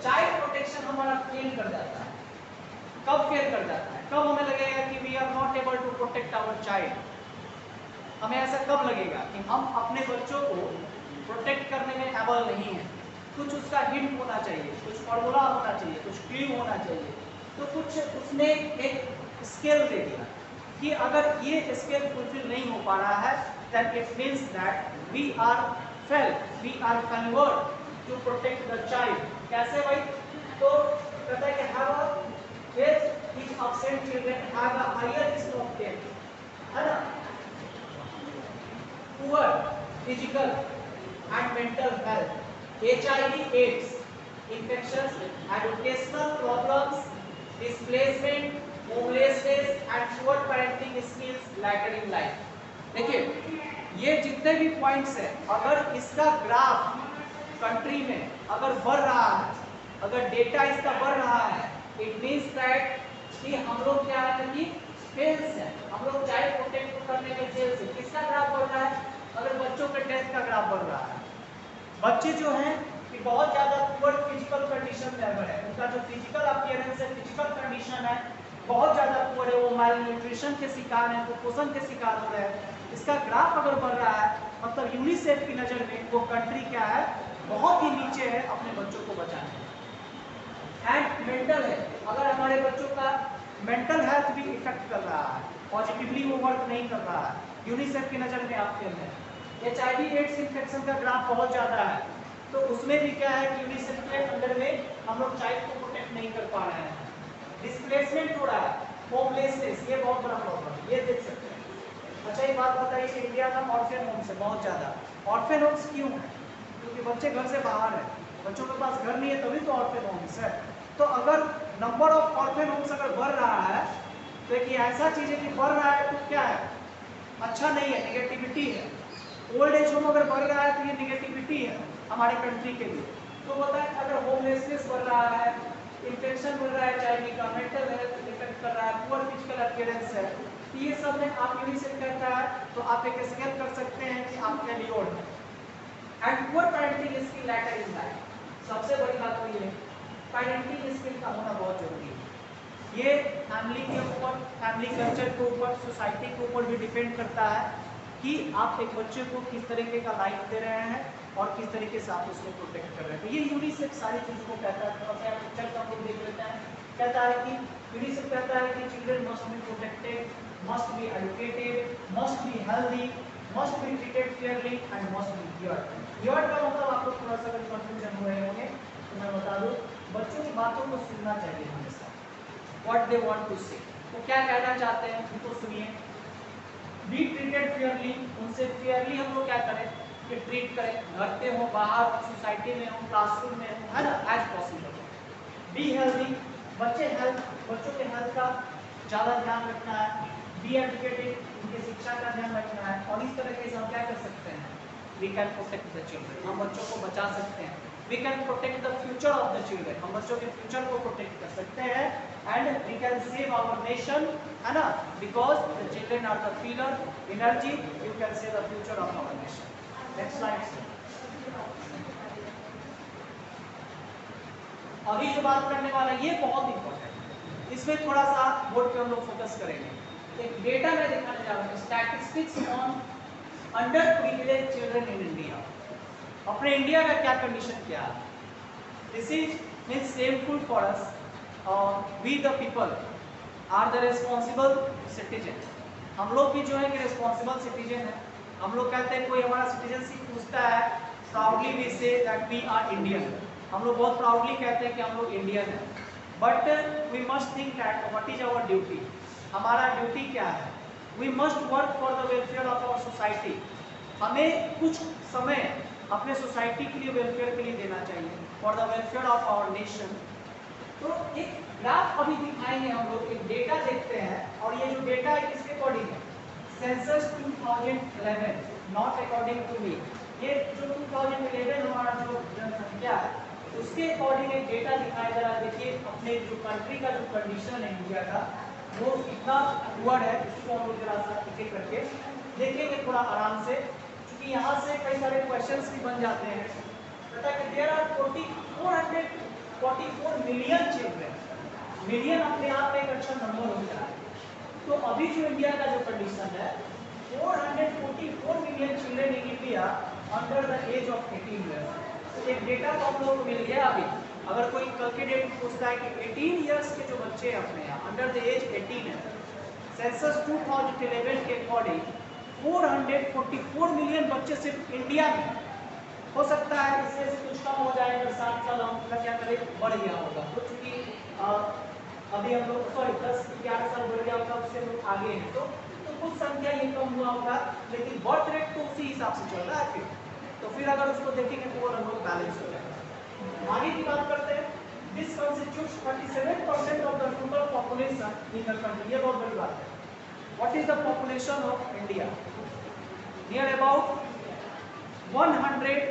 चाइल्ड प्रोटेक्शन हमारा फेल कर जाता है. कब फेल कर जाता है, कब हमें लगेगा कि we are not able to protect our child. हमें ऐसा कब लगेगा कि हम अपने बच्चों को प्रोटेक्ट करने में एबल नहीं है. कुछ उसका हिंट होना चाहिए, कुछ फॉर्मूला होना चाहिए, कुछ क्लू होना चाहिए. तो कुछ उसने एक स्केल दे दिया कि अगर ये स्केल फुलफिल नहीं हो पा रहा है then it means that we are failure to protect the child. कैसे भाई? तो कहता है कि have a faith is absent children have a higher risk of death, है ना. Poor physical and mental health, HIV/AIDS infections, educational problems, displacement, homelessness and poor parenting skills later in life. देखिए ये जितने भी पॉइंट्स हैं, अगर इसका ग्राफ कंट्री में अगर बढ़ रहा है, अगर डेटा इसका बढ़ रहा है, इट मींस दैट कि हम लोग क्या है कि फेल्स है, हम लोग चाइल्ड प्रोटेक्ट करने में फेल्स है। किसका ग्राफ बढ़ रहा है? अगर बच्चों के डेथ का ग्राफ बढ़ रहा है, बच्चे जो हैं कि बहुत ज्यादा पुअर फिजिकल कंडीशन में अगर है, उनका जो फिजिकल अपीयरेंस है, फिजिकल कंडीशन है बहुत ज्यादा पुअर है, वो मालन्यूट्रिशन के शिकार हैं, कुपोषण के शिकार हो रहे हैं, इसका ग्राफ अगर बढ़ रहा है, मतलब यूनिसेफ की नजर में वो कंट्री क्या है, बहुत ही नीचे है अपने बच्चों को बचाने में। एंड मेंटल है, अगर हमारे बच्चों का मेंटल हेल्थ भी इफेक्ट कर रहा है, पॉजिटिवली वो वर्क नहीं कर रहा है, यूनिसेफ की नजर में आप फेल है। HIV एड्स इन्फेक्शन का ग्राफ बहुत ज्यादा है, तो उसमें भी क्या है कि यूनिसेफ के अंडर में हम लोग चाइल्ड को प्रोटेक्ट नहीं कर पा रहे हैं। डिस्प्लेसमेंट हो रहा है, होमलेसनेस, ये बहुत बड़ा प्रॉब्लम है, ये देख सकते हैं। अच्छा ये बात बताइए कि इंडिया में ऑर्फन होम्स है बहुत ज्यादा। ऑर्फन होम्स क्यों है? क्योंकि बच्चे घर से बाहर है, बच्चों के पास घर नहीं है, तभी तो ऑर्फन होम्स है। तो अगर नंबर ऑफ ऑर्फन होम्स अगर बढ़ रहा है, तो एक ऐसा चीज है कि बढ़ रहा है तो क्या है, अच्छा नहीं है, नेगेटिविटी है। ओल्ड एज होम अगर बढ़ रहा है तो ये नेगेटिविटी है हमारे कंट्री के लिए। तो होता है अगर होमलेसनेस बढ़ रहा है, इन्फेक्शन बढ़ रहा है, चाइल्ड का मेंटल हेल्थ इफेक्ट कर रहा है, पुअर फिजिकल अपीयरेंस है, तो ये सब में आप यूनिसेफ कहता है तो आप एक स्केल कर सकते हैं कि आप फेल्योर है। And poor parenting skill later in life, सबसे बड़ी बात तो ये है पेरेंटिंग स्किल का होना बहुत जरूरी है। ये फैमिली के ऊपर, फैमिली कल्चर के ऊपर, सोसाइटी के ऊपर भी डिपेंड करता है कि आप एक बच्चे को किस तरीके का लाइफ दे रहे हैं और किस तरीके से आप उसको प्रोटेक्ट कर रहे हैं। तो ये यूनिसेफ सारी चीज़ों को कहता है। थोड़ा सा पिक्चर का हम लोग देख लेते हैं। कहता है कि यूनिसेफ कहता है कि children must be protected, must be educated, must be healthy, must be treated Fairlie and must be heard. Heard का मतलब आपको थोड़ा सा कंफ्यूजन हो रहे होंगे, तो मैं बता दूं, बच्चों की बातों को सुनना चाहिए हमेशा। व्हाट दे वांट टू से, वो क्या कहना चाहते हैं उनको सुनिए। बी ट्रीटेड फेयरली, उनसे फेयरली हम लोग क्या करें कि ट्रीट करें, घर पे हो, बाहर सोसाइटी में हो, क्लासरूम में हो, है ना, एज पॉसिबल। बी हेल्दी, बच्चों के हेल्थ का ज़्यादा ध्यान रखना है। बी एजुकेटेड, उनके शिक्षा का ध्यान रखना है। और इस तरीके से हम क्या कर सकते हैं, we can protect the children, हम बच्चों को बचा सकते हैं। We can protect the future of the children, हम बच्चों के फ्यूचर को प्रोटेक्ट कर सकते हैं। And we can save our nation, है ना, because the children are the pillar energy, you can save the future of our nation. Next slide. अभी जो बात करने वाला है ये बहुत इंपॉर्टेंट है, इसमें थोड़ा सा बोर्ड पे हम लोग फोकस करेंगे। एक डेटा मैं दिखाने जा रहा हूँ, statistics on under privilege children in India. अपने इंडिया का क्या कंडीशन क्या है। This is means shameful for us, we the people are the responsible citizen. हम लोग भी जो है कि रिस्पॉन्सिबल सिटीजन है। हम लोग कहते हैं कोई हमारा सिटीजनशिप पूछता है, proudly we say that we are Indian. हम लोग बहुत प्राउडली कहते हैं कि हम लोग इंडियन हैं। But we must think that what is our duty, हमारा ड्यूटी क्या है। We must work for the welfare of our society. हमें कुछ समय अपने सोसाइटी के लिए, वेलफेयर के लिए देना चाहिए, for the welfare of our nation. तो एक ग्राफ अभी दिखाएंगे हम लोग, एक डेटा देखते हैं। और ये जो डेटा है किसके अकॉर्डिंग है, census 2011, not according to me. ये जो 2011 हमारा जो जनसंख्या है उसके अकॉर्डिंग एक डेटा दिखाया जा रहा है। देखिए अपने जो कंट्री का जो कंडीशन है इंडिया का, वो कितना पुअर है, इसको हम लोग जरा सा एक एक करके देखेंगे थोड़ा आराम से, क्योंकि यहाँ से कई सारे क्वेश्चंस भी बन जाते हैं। पता है कि there are 444 million children. Million अपने आप में एक अच्छा नंबर होता है। तो अभी जो इंडिया का जो कंडीशन है, 444 million children in India under the age of 18 years. तो एक डेटा तो हम लोग को मिल गया अभी। अगर कोई कल के डेट में पूछता है कि 18 ईयर्स के जो बच्चे हैं अपने यहाँ, अंडर द एज 18 है, सेंसस 2011 के अकॉर्डिंग 444 मिलियन बच्चे सिर्फ इंडिया में। हो सकता है इससे कुछ कम हो जाए, अगर 7 साल हम क्या करें बढ़ गया होगा, तो चूंकि अभी हम लोग 10-11 साल बढ़ गया होगा, उससे लोग आगे हैं, तो कुछ संख्या ये कम हुआ होगा, लेकिन बर्थ रेट तो उसी हिसाब से चल रहा है। तो फिर अगर उसको देखेंगे तो वो हम लोग बैलेंस हो जाएगा। आगे की बात करते हैं। This constitutes 37% of the total population in the country. ये बहुत बड़ी बात है. What is the population of India? Near about 100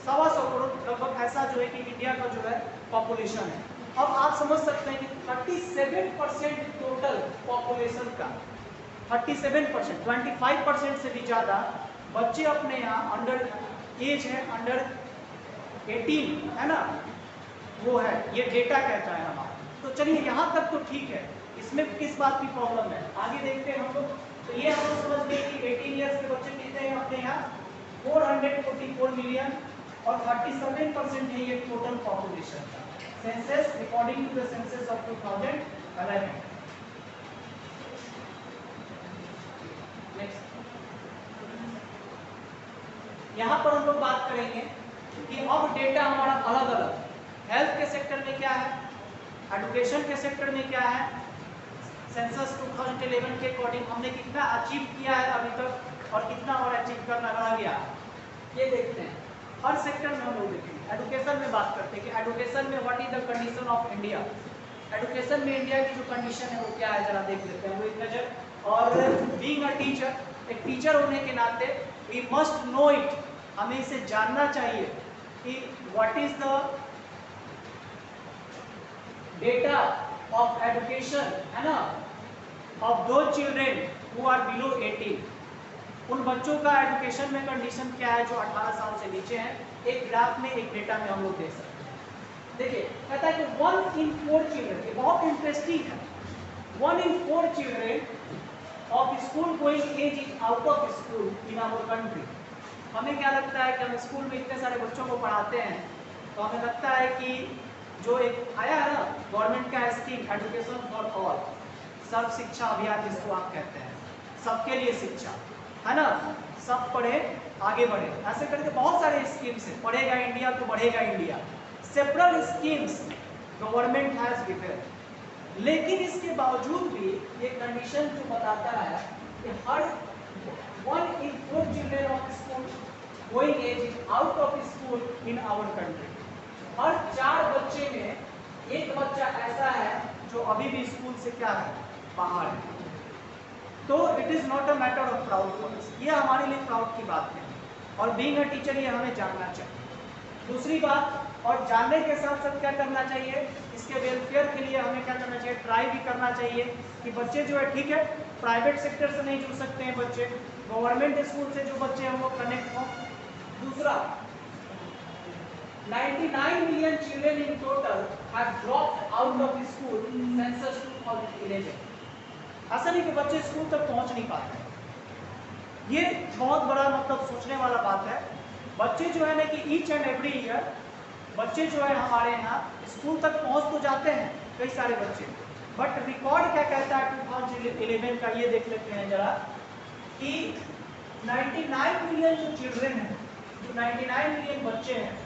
100 crore लगभग ऐसा जो है कि इंडिया का जो है पॉपुलेशन है. अब आप समझ सकते हैं कि 37% टोटल पॉपुलेशन का 37%, 25% से भी ज़्यादा बच्चे अपने यहाँ अंडर एज है, अंडर 18 है ना, वो है, ये डेटा कहता है हमारा. तो चलिए यहाँ तक तो ठीक है, इसमें किस बात की प्रॉब्लम है आगे देखते हैं हम लोग. तो ये हम लोग समझ गए कि 18 ईयर्स के बच्चे कितने हैं अपने यहाँ, 444 मिलियन, और 37% है ये टोटल पॉपुलेशन का. Census according to the census of 2011. Next, यहाँ पर हम लोग बात करेंगे कि अब डेटा हमारा अलग अलग, हेल्थ के सेक्टर में क्या है, एजुकेशन के सेक्टर में क्या है, सेंसस 2011 के अकॉर्डिंग हमने कितना अचीव किया है अभी तक और कितना और अचीव करना रह गया, ये देखते हैं. हर सेक्टर में हम लोग देखेंगे. एजुकेशन में बात करते हैं कि एजुकेशन में what is the condition of India. Education में इंडिया की जो कंडीशन है वो क्या है जरा देख लेते हैं वो एक नजर. और बीइंग अ टीचर, एक टीचर होने के नाते वी मस्ट नो इट, हमें इसे जानना चाहिए कि what is the data of education, है ना, ऑफ दो चिल्ड्रेन हु आर बिलो 18. उन बच्चों का एजुकेशन में कंडीशन क्या है जो 18 साल से नीचे हैं. एक ग्राफ में, एक डेटा में हम लोग देख सकते हैं. देखिए कहता है कि 1 in 4 चिल्ड्रेन, ये बहुत इंटरेस्टिंग है, 1 in 4 children of school going age is out of school in our country. हमें क्या लगता है कि हम स्कूल में इतने सारे बच्चों को पढ़ाते हैं तो हमें लगता है कि जो एक आया है ना गवर्नमेंट का स्कीम एजुकेशन फॉर ऑल, सर्व शिक्षा अभियान जिसको आप कहते हैं, सबके लिए शिक्षा, है ना, सब पढ़े आगे बढ़े, ऐसे करके बहुत सारे स्कीम्स है. पढ़ेगा इंडिया तो बढ़ेगा India, several schemes government has given. लेकिन इसके बावजूद भी ये कंडीशन जो बताता है कि हर 1 in 4 children of school going age is out of school in our country. हर 4 बच्चे में एक बच्चा ऐसा है जो अभी भी स्कूल से क्या है, बाहर है. तो it is not a matter of proud for us, ये हमारे लिए प्राउड की बात है. और बीइंग अ टीचर ये हमें जानना चाहिए. दूसरी बात, और जानने के साथ साथ क्या करना चाहिए, इसके वेलफेयर के लिए हमें क्या करना चाहिए, ट्राई भी करना चाहिए कि बच्चे जो है ठीक है प्राइवेट सेक्टर से नहीं जुड़ सकते हैं बच्चे, गवर्नमेंट स्कूल से जो बच्चे हैं वो कनेक्ट हो. दूसरा, 99 million children in total have dropped out of school census 2011. ऐसा नहीं कि बच्चे स्कूल तक पहुंच नहीं पाते, ये बहुत बड़ा मतलब सोचने वाला बात है. बच्चे जो है ना कि ईच एंड एवरी ईयर बच्चे जो है हमारे यहाँ स्कूल तक पहुंच तो जाते हैं कई सारे बच्चे, बट रिकॉर्ड क्या कहता है 2011 का, ये देख लेते हैं जरा कि 99 मिलियन जो चिल्ड्रेन हैं, जो 99 मिलियन बच्चे हैं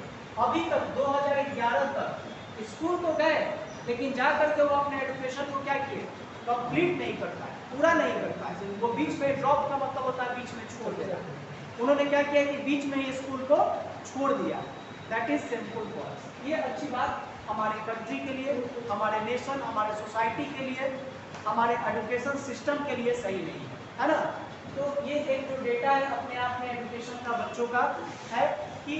अभी तक 2011 तक स्कूल तो गए लेकिन जा करके वो अपने एजुकेशन को क्या किए, कंप्लीट नहीं कर पाए, पूरा नहीं कर पाए. वो बीच में ड्रॉप का मतलब होता है बीच में छोड़ देना. उन्होंने क्या किया कि बीच में ही स्कूल को छोड़ दिया. That is simple for us. ये अच्छी बात हमारे कंट्री के लिए, हमारे नेशन, हमारे सोसाइटी के लिए, हमारे एजुकेशन सिस्टम के लिए सही नहीं है ना. तो ये एक जो डेटा है अपने आप में एजुकेशन का बच्चों का है कि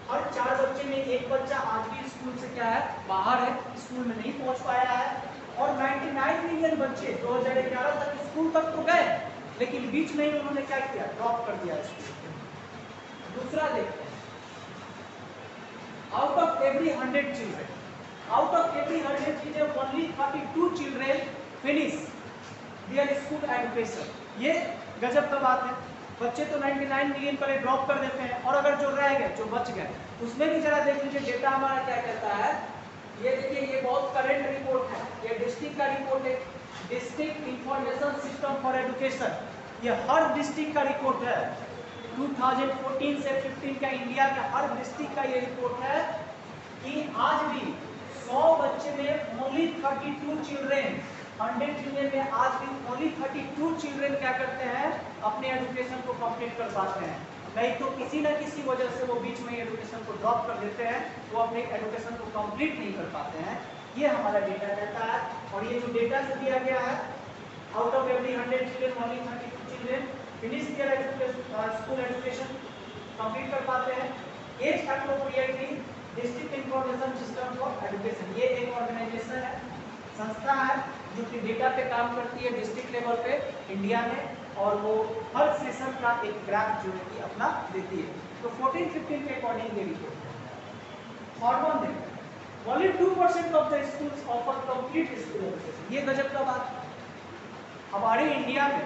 हर 4 बच्चे में एक बच्चा आज भी स्कूल से क्या है, बाहर है, स्कूल में नहीं पहुंच पाया है. और 99 मिलियन बच्चे 2011 तक स्कूल तक तो गए लेकिन बीच में ही उन्होंने क्या किया, ड्रॉप कर दिया स्कूल. दूसरा देखते हैं, out of every 100 children, out of every 100 children only 32 children finish their school education. ये गजब का बात है. बच्चे तो 99 मिलियन पहले ड्रॉप कर देते हैं और अगर जो रह गए, जो बच गए, उसमें भी जरा देख लीजिए डेटा हमारा क्या कहता है. ये देखिए, ये बहुत करंट रिपोर्ट है, ये डिस्ट्रिक्ट का रिपोर्ट है, district information system for education. ये हर डिस्ट्रिक्ट का रिपोर्ट है, 2014 से 15 का इंडिया के हर डिस्ट्रिक्ट का ये रिपोर्ट है कि आज भी 100 बच्चे में ओनली 32 चिल्ड्रेन, 100 चिल्ड्रेन में आज भी ओनली 32 चिल्ड्रेन क्या करते हैं, अपने एजुकेशन को कंप्लीट कर पाते हैं. नहीं तो किसी ना किसी वजह से वो बीच में एजुकेशन को ड्रॉप कर देते हैं, वो अपने एजुकेशन को कंप्लीट नहीं कर पाते हैं। ये हमारा डेटा रहता है। और ये जो डेटा से दिया गया है, out of every 100 children only 32 children finish their school education, complete कर पाते हैं। As appropriately district information system for education, ये एक ऑर्गेनाइजेशन है, संस्था है जो कि डेटा पे काम करती है डिस्ट्रिक्ट लेवल पे इंडिया में, और वो हर सेशन का एक ग्राफ जो है कि अपना देती है। तो 14-15 के अकॉर्डिंग ये रिपोर्ट। फॉर्मन देखो, only 2% of the schools offer complete school education. ये गजब का बात है। हमारे इंडिया में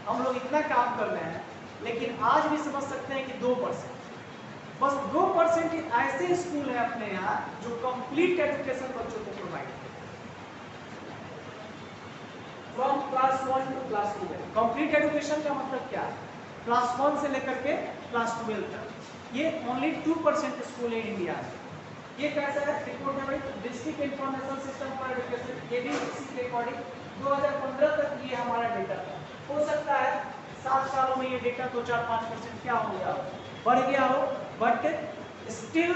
हम लोग इतना काम कर रहे हैं, लेकिन आज भी समझ सकते हैं कि 2%, बस 2% ऐसे स्कूल है अपने यहाँ जो कंप्लीट एजुकेशन बच्चों को प्रोवाइड करते हैं from class 1 to class 12। Complete education का मतलब क्या है? क्लास 1 से लेकर के क्लास 12 तक। ये ओनली 2% स्कूल है इंडिया में। ये कैसा है? रिपोर्ट है भाई, district information system for education, ये भी इसी के अकॉर्डिंग 2015 तक ये हमारा डेटा था। हो सकता है 7 सालों में ये डेटा 2-4-5% क्या हो गया, बढ़ गया हो, but still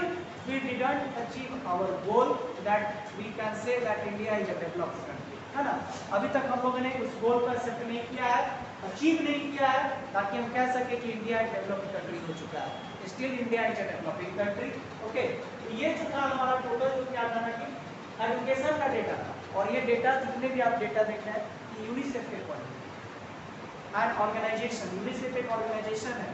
we didn't achieve our goal that we can say that India is a developed country, है ना। अभी तक हम लोगों ने उस गोल को सेट नहीं किया है, अचीव नहीं किया है, ताकि हम कह सके कि इंडिया एक डेवलप्ड कंट्री हो चुका है। Still India is a developing country. Okay, ये जो था हमारा टोटल जो क्या था ना कि एजुकेशन का डेटा था, और ये डेटा जितने भी आप डेटा देख रहे हैं यूनिसेफ के अकॉर्डिंग एंड ऑर्गेनाइजेशन, यूनिसेफ एक ऑर्गेनाइजेशन है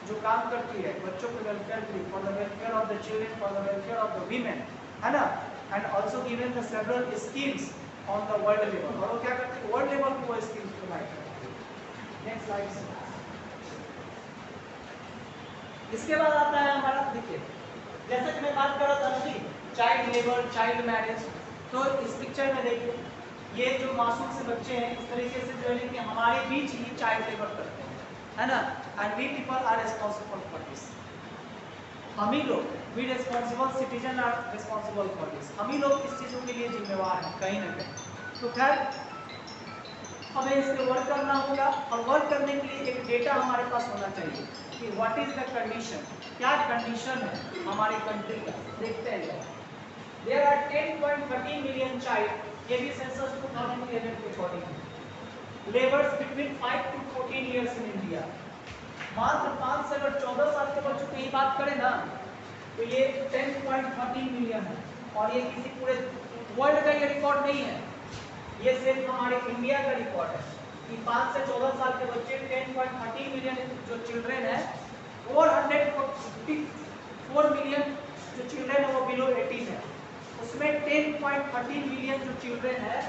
जो काम करती है बच्चों के वेलफेयर के लिए, for the welfare of the children, for the welfare of the women, है ना, and also given the several schemes on the world level. और वो क्या करती है? वर्ल्ड लेवल को स्कीम्स प्रोवाइड करती है। Next slide. इसके बाद आता है हमारा, देखिए जैसे कि मैं बात कर रहा था चाइल्ड लेबर, चाइल्ड मैरिज, तो इस पिक्चर में देखिए ये जो मासूम से बच्चे हैं इस तरीके से जो है कि हमारे बीच ही चाइल्ड लेबर करते हैं, है ना, and we people are responsible for this. हम ही लोग, we responsible citizen are responsible for this, हम ही लोग इस चीज़ों के लिए जिम्मेवार हैं कहीं ना कहीं। तो खैर हमें इस पर वर्क करना होगा, और वर्क करने के लिए एक डेटा हमारे पास होना चाहिए कि व्हाट इज द कंडीशन, क्या कंडीशन है हमारी कंट्री का। देखते हैं, देयर आर 10.13 मिलियन चाइल्ड, ये भी सेंसस 2011 के according, labours between 5 to 14 years in India. मात्र 5 से अगर 14 साल के बच्चों की बात करें ना, तो ये 10.13 मिलियन है, और ये किसी पूरे वर्ल्ड का ये रिकॉर्ड नहीं है, ये सिर्फ हमारे इंडिया का रिकॉर्ड है कि 5 से 14 साल के बच्चे 10.13 मिलियन जो चिल्ड्रेन है, 454 मिलियन जो चिल्ड्रेन है वो बिलो 18 है, उसमें 10.13 मिलियन जो चिल्ड्रेन है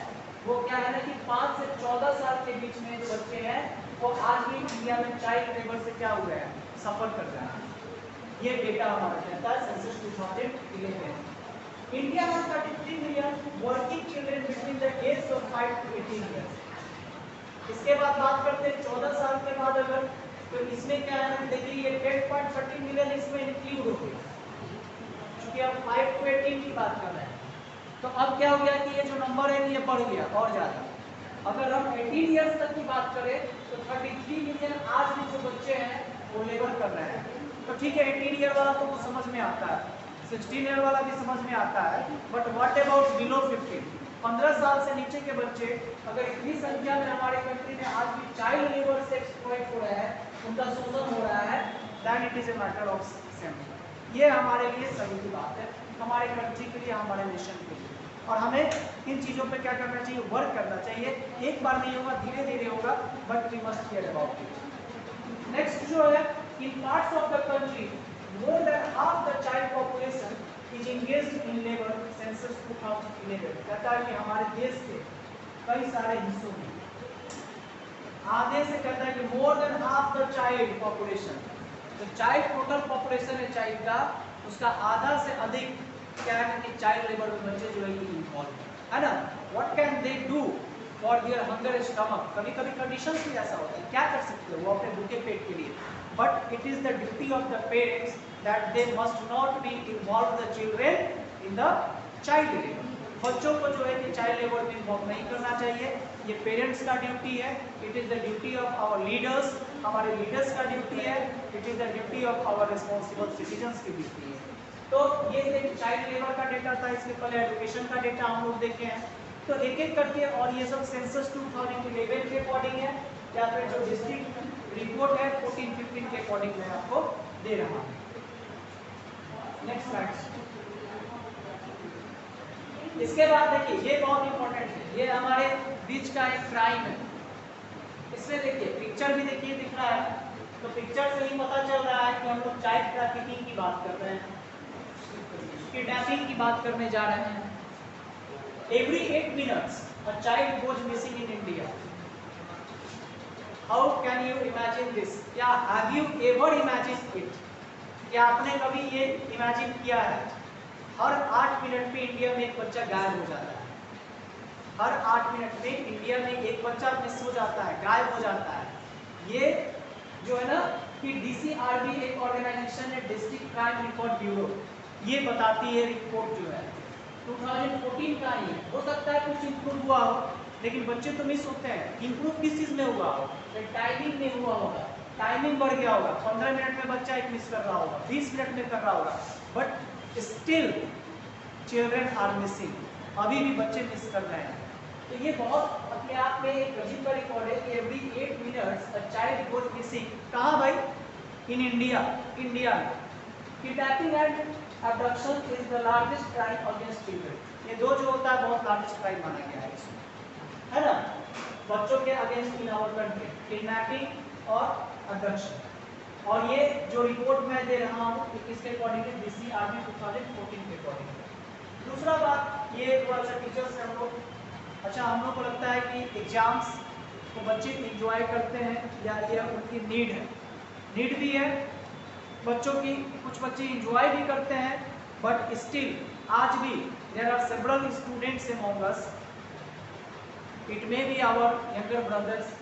वो क्या है ना कि 5 से 14 साल के बीच में जो बच्चे हैं वो आज भी इंडिया में चाइल्ड लेबर से क्या हुए हैं, सफर कर रहे हैं। ये डेटा हमारा कहता है सेंसस 2011। इंडिया में 33 million working children between the age of 5 to 18 years. इसके बाद बात करते हैं 14 साल के बाद अगर, तो इसमें क्या है देखिए ये 10.13 मिलियन इसमें इंक्लूड हो गई, क्योंकि हम 5 to 18 की बात कर रहे हैं। तो अब क्या हो गया कि ये जो नंबर है ये बढ़ गया और ज़्यादा। अगर हम 18 ईयर्स तक की बात करें तो 33 मिलियन आज भी जो बच्चे हैं वो लेबर कर रहे हैं। तो ठीक है, 18 ईयर वाला तो वो समझ में आता है, 16 ईयर वाला भी समझ में आता है, बट व्हाट अबाउट बिलो 15? 15 साल से नीचे के बच्चे अगर इतनी संख्या में हमारे कंट्री में आज भी चाइल्ड लेबर से एक्सप्लॉइट हो रहा है, उनका शोषण हो रहा है, then it is a matter of sense. ये हमारे लिए सही की बात है, हमारे कंट्री के लिए, हमारे नेशन के लिए। और हमें इन चीज़ों पे क्या करना चाहिए, वर्क करना चाहिए। एक बार नहीं होगा, धीरे धीरे होगा, but we must care about it. Next जो है, in parts of the country more than half the child population is engaged in labor, census 2011 कहता है कि हमारे देश के कई सारे हिस्सों में आधे से कहता है कि more than half the child population, तो चाइल्ड टोटल पॉपुलेशन है चाइल्ड का, उसका आधा से अधिक क्या है कि चाइल्ड लेबर में बच्चे जो है इन्वॉल्व है ना। What can they do for their hunger stomach? कभी कभी कंडीशंस भी ऐसा होता है, क्या कर सकते हो वो अपने भूखे पेट के लिए, but it is the duty of the parents that they must not be involved the children in the child labor, बच्चों को जो है कि चाइल्ड लेबर में इन्वॉल्व नहीं करना चाहिए, ये पेरेंट्स का ड्यूटी है, it is the duty of our leaders, हमारे लीडर्स का ड्यूटी है, it is the duty of our responsible citizens की ड्यूटी है। तो ये एक चाइल्ड लेबर का डेटा था, इसके पहले एजुकेशन का डेटा हम लोग देखे हैं। तो एक एक करके, और ये सब सेंसस 2011 के अकॉर्डिंग है, या फिर जो डिस्ट्रिक्ट रिपोर्ट है 14-15 के अकॉर्डिंग मैं आपको दे रहा हूँ। Next slide. इसके बाद देखिए, ये बहुत इंपॉर्टेंट है, ये हमारे बीच का एक क्राइम है। इसमें देखिए पिक्चर भी देखिए दिख रहा है, तो पिक्चर से ही पता चल रहा है कि हम लोग चाइल्ड ट्रैफिकिंग की बात कर रहे हैं, किडनैपिंग की बात करने जा रहे हैं। Every 8 minutes a child goes missing in India. How can you imagine this? क्या have you ever imagined it? क्या आपने कभी ये इमेजिन किया है? हर 8 मिनट में इंडिया में एक बच्चा गायब हो जाता है। हर 8 मिनट में इंडिया में एक बच्चा मिस हो जाता है, गायब हो जाता है। ये जो है ना कि DCRB एक ऑर्गेनाइजेशन है, डिस्ट्रिक्ट क्राइम रिकॉर्ड ब्यूरो, ये बताती है रिपोर्ट जो है 2014 का ही है। हो सकता है कुछ इंप्रूव हुआ हो, लेकिन बच्चे तो मिस होते हैं। इंप्रूव किस चीज़ में हुआ हो? टाइमिंग में हुआ होगा, टाइमिंग बढ़ गया होगा, 15 मिनट में बच्चा एक मिस कर रहा होगा, 20 मिनट में कर रहा होगा, but still children are missing, अभी भी बच्चे मिस कर रहे हैं। तो ये बहुत अपने आप में एक अजीब का रिकॉर्ड है कि every 8 minutes a child goes missing. कहाँ भाई? इन इंडिया, इंडिया में। Kidnapping and abduction is the largest crime against children. ये दो जो होता है बहुत लार्जेस्ट क्राइम माना गया है इसमें, है ना, बच्चों के against in our country, kidnapping और abduction। और ये जो रिपोर्ट मैं दे रहा हूँ किसके अकॉर्डिंग है? DCRB 2014 के अकॉर्डिंग। दूसरा बात, ये थोड़ा सा टीचर्स से हम लोग, अच्छा हम लोग को लगता है कि एग्जाम्स को बच्चे इंजॉय करते हैं या ये उनकी नीड है, नीड भी है बच्चों की, कुछ बच्चे इंजॉय भी करते हैं, बट स्टिल आज भी there are several students among us, it may be our younger brothers,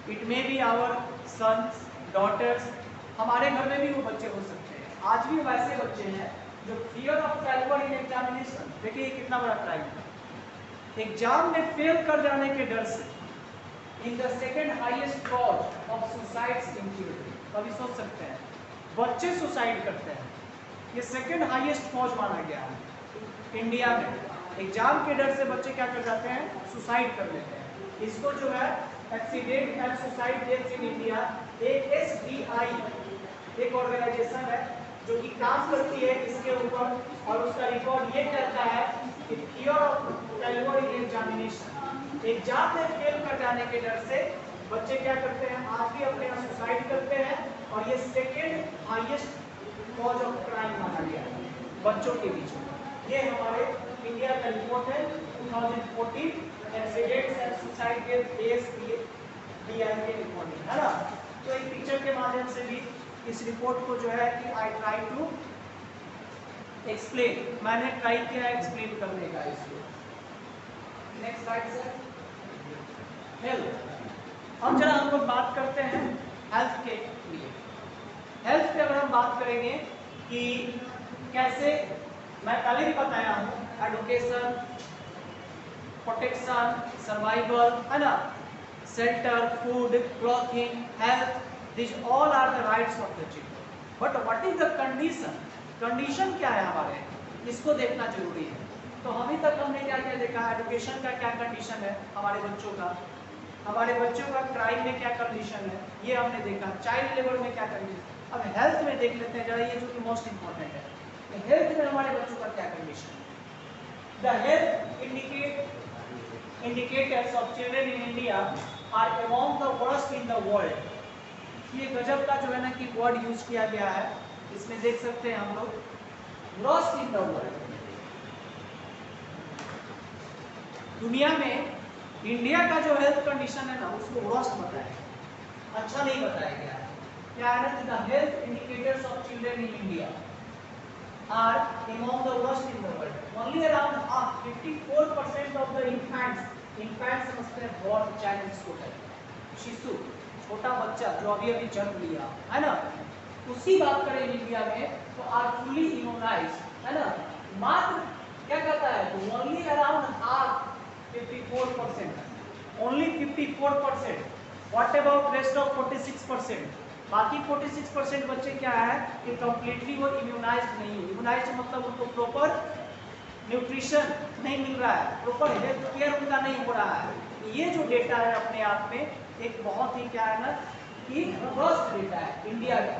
it may be our sons, daughters, हमारे घर में भी वो बच्चे हो सकते हैं। आज भी वैसे बच्चे हैं जो fear of failure in examination, देखिए कितना बड़ा क्राइम है, एग्जाम में फेल कर जाने के डर से, in the second highest cause of suicides in children. कभी सोच सकते हैं बच्चे सुसाइड करते हैं, ये सेकेंड हाईएस्ट कॉज माना गया है इंडिया में। एग्जाम के डर से बच्चे क्या कर जाते हैं? सुसाइड कर लेते हैं। इसको जो है accident and suicide deaths in India, ASDI एक ऑर्गेनाइजेशन है जो कि काम करती है इसके ऊपर, और उसका रिकॉर्ड ये कहता है कि fear of failure in examination, exam में फेल कर जाने के डर से बच्चे क्या करते हैं? आज भी अपने यहाँ सुसाइड करते हैं, और ये second highest cause of crime माना गया है बच्चों के बीच में। ये हमारे इंडिया का रिपोर्ट है 2014 एक्सीडेंट्स एंड सुसाइड के ASDI के रिपोर्ट है ना। तो एक पिक्चर के माध्यम से भी इस रिपोर्ट को जो है कि आई ट्राई टू एक्सप्लेन, मैंने ट्राई किया एक्सप्लेन करने का इसको। Next slide sir. हेल्थ, अब जरा हम लोग बात करते हैं हेल्थ के लिए। हेल्थ पे अगर हम बात करेंगे कि कैसे, मैं पहले भी बताया हूँ, एडुकेशन, प्रोटेक्शन, सर्वाइवल, है ना, shelter, food, clothing, health, this all are the rights of the children. But what is the condition? Condition क्या है हमारे, इसको देखना जरूरी है। तो अभी तक हमने क्या क्या देखा? एडुकेशन का क्या कंडीशन है हमारे बच्चों का, हमारे बच्चों का क्राइम में क्या कंडीशन है, ये हमने देखा। चाइल्ड लेबर में क्या कंडीशन। अब हेल्थ में देख लेते हैं जरा, ये जो कि मोस्ट इंपॉर्टेंट है, हेल्थ में हमारे बच्चों का क्या कंडीशन है। The health indicators of children in India are among the worst in the world. ये गजब का जो है ना कि वर्ड यूज किया गया है, इसमें देख सकते हैं हम लोग, वर्स्ट इन द वर्ल्ड। दुनिया में इंडिया का जो हेल्थ कंडीशन है ना, उसको वर्स्ट बताया गया, अच्छा नहीं बताया गया है। क्या है ना, the health indicators of children in India are among the worst in the world. Only around 54% of the infants समझते हैं born child इसको कहते हैं, शिशु, छोटा बच्चा जो अभी अभी जन्म लिया है ना, उसकी बात करें इंडिया में तो आर फुली इम्यूनाइज्ड, है ना। मात्र क्या कहता है? Only around half 54%, only 54%. What about rest of 46%? बाकी 46% बच्चे क्या है कि कंप्लीटली वो इम्यूनाइज्ड नहीं है. इम्यूनाइज्ड मतलब उनको प्रॉपर न्यूट्रिशन नहीं मिल रहा है, प्रॉपर हेल्थ केयर उनका नहीं हो रहा है. ये जो डेटा है अपने आप में एक बहुत ही क्या है ना कि फर्स्ट डेटा है इंडिया का.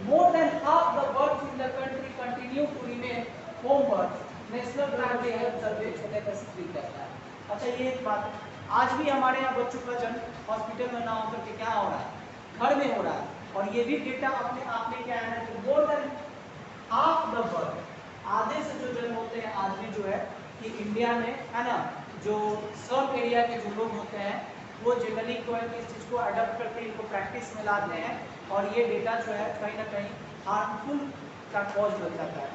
More than half the birth in the country continue to remain home birth. National primary health survey छोटे का स्पीक करता है. अच्छा, ये एक बात, आज भी हमारे यहाँ बच्चों का जन्म हॉस्पिटल में ना होकर के क्या हो रहा है, घर में हो रहा है. और ये भी डेटा अपने आप में क्या है ना कि मोर देन हाफ द बर्थ, आधे से जो जन्म होते हैं आज भी जो है कि इंडिया में है ना, जो सब एरिया के जो लोग होते हैं वो जनरली को है कि इस चीज़ को अडॉप्ट करके इनको प्रैक्टिस में लाते हैं. और ये डेटा जो है कहीं ना कहीं हार्मफुल का कॉज बन जाता है.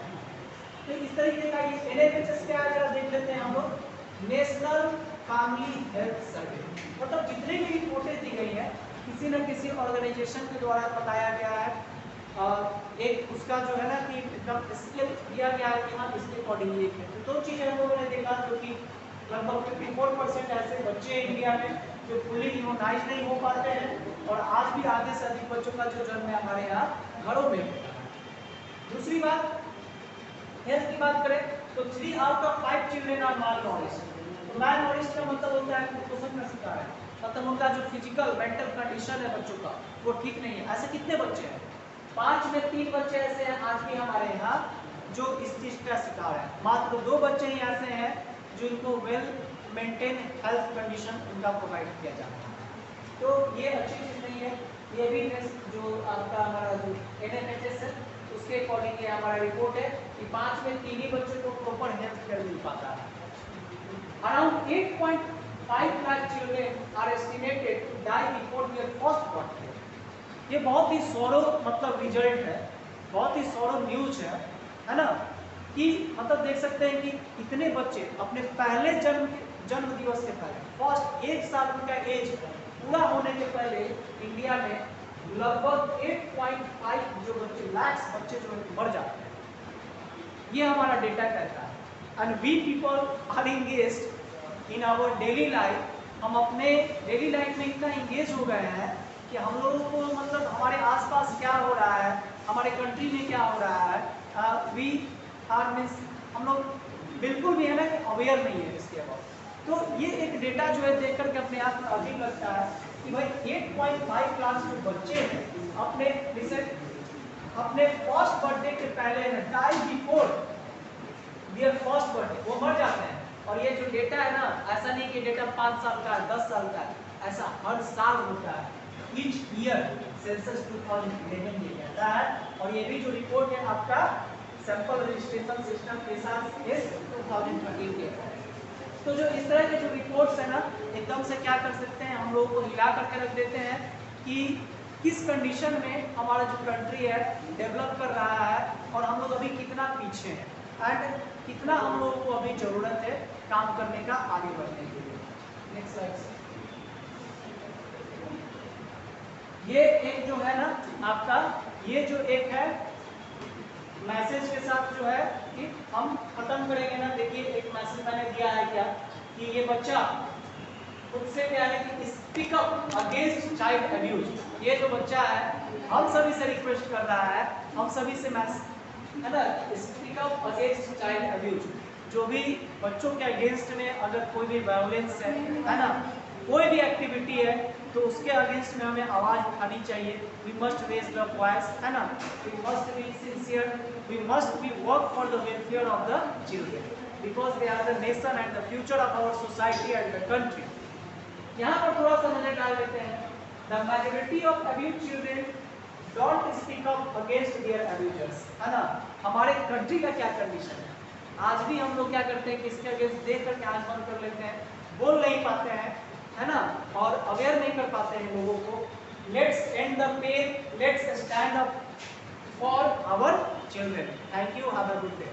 तो इस तरीके का ये NFHS क्या है जरा देख लेते हैं हम लोग. नेशनल फैमिली हेल्थ सर्वे, मतलब जितनी भी रिपोर्टें दी गई है किसी न किसी ऑर्गेनाइजेशन के द्वारा बताया गया है. एक उसका जो है ना कि एकदम स्केल दिया गया है कि हाँ इसके अकॉर्डिंग ये है. तो दो चीज़ें हम लोगों ने देखा जो कि लगभग 54% ऐसे बच्चे इंडिया में जो फुली इम्यूनाइज नहीं हो पाते हैं और आज भी आधे से अधिक बच्चों का जो जन्म है हमारे यहाँ घरों में होता है. दूसरी बात, हेल्थ की बात करें तो 3 out of 5 children are malnourished. तो माल नॉरिश का मतलब होता है कुपोषण का शिकार है, मतलब उनका जो फिजिकल मेंटल कंडीशन है बच्चों का वो ठीक नहीं है. ऐसे कितने बच्चे हैं? 5 में 3 बच्चे ऐसे हैं आज भी हमारे यहाँ जो इस चीज का शिकार है. मात्र 2 बच्चे ही ऐसे हैं जिनको वेल मेंटेन हेल्थ कंडीशन उनका प्रोवाइड किया जाता है. तो ये अच्छी चीज नहीं है. ये भी जो आपका हमारा जो NFHS है उसके अकॉर्डिंग ये हमारा रिपोर्ट है कि 5 में 3 ही बच्चों को प्रॉपर हेल्थ केयर मिल पाता है. Around 8.5 lakh children are estimated to die before their first birthday. ये बहुत ही सौरो मतलब रिजल्ट है, बहुत ही सौरो न्यूज है ना, कि मतलब देख सकते हैं कि इतने बच्चे अपने पहले जन्म दिवस के पहले फर्स्ट 1 साल उनका एज पूरा होने के पहले इंडिया में लगभग 8.5 जो बच्चे लाख बच्चे जो मर जाते हैं. ये हमारा डेटा कहता है. And we people are engaged in our daily life. हम अपने डेली लाइफ में इतना इंगेज हो गए हैं कि हम लोगों को मतलब हमारे आसपास क्या हो रहा है, हमारे कंट्री में क्या हो रहा है, वी आर मीन्स हम लोग बिल्कुल भी है ना कि अवेयर नहीं है इसके अबाउट. तो ये एक डेटा जो है देख करके अपने आप में अजीब लगता है कि भाई 8.5 लाख जो बच्चे हैं अपने फर्स्ट बर्थडे के पहले die before their first birthday वो मर जाते हैं. और ये जो डेटा है ना, ऐसा नहीं कि डेटा 5 साल का है 10 साल का है, ऐसा हर साल होता है. ईच ईयर सेंसस 2011 ये कहता है. और ये भी जो रिपोर्ट है आपका सैंपल रजिस्ट्रेशन सिस्टम के साथ इस 2013 के. तो जो इस तरह के जो रिपोर्ट्स है ना एकदम से क्या कर सकते हैं, हम लोगों को हिला करके रख देते हैं कि किस कंडीशन में हमारा जो कंट्री है डेवलप कर रहा है और हम लोग अभी कितना पीछे हैं एंड कितना हम लोगों को अभी ज़रूरत है काम करने का आगे बढ़ने के लिए. Next slide. ये एक जो है ना आपका ये जो एक है मैसेज के साथ जो है कि हम खत्म करेंगे ना. देखिए एक मैसेज मैंने दिया है क्या कि ये बच्चा खुद से क्या है कि speak up against child abuse. ये जो बच्चा है हम सभी से रिक्वेस्ट कर रहा है, हम सभी से मैसेज है ना, speak up against child abuse. जो भी बच्चों के अगेंस्ट में अगर कोई भी वायलेंस है ना, कोई भी एक्टिविटी है तो उसके अगेंस्ट में हमें आवाज उठानी चाहिए. We must raise the voice है ना, we must be sincere, we must be work for the welfare of the children because they are the nation and the future of our society and the country. यहाँ पर थोड़ा सा नजर डाल लेते हैं. The majority of abuse children don't speak up against their abusers है ना. हमारे कंट्री का क्या कंडीशन है, आज भी हम लोग क्या करते हैं कि इसके अगेंस्ट देख करके आंख बंद कर लेते हैं, बोल नहीं पाते हैं है ना, और अवेयर नहीं कर पाते हैं लोगों को. Let's end the pain, let's stand up for our children. Thank you, have a good day.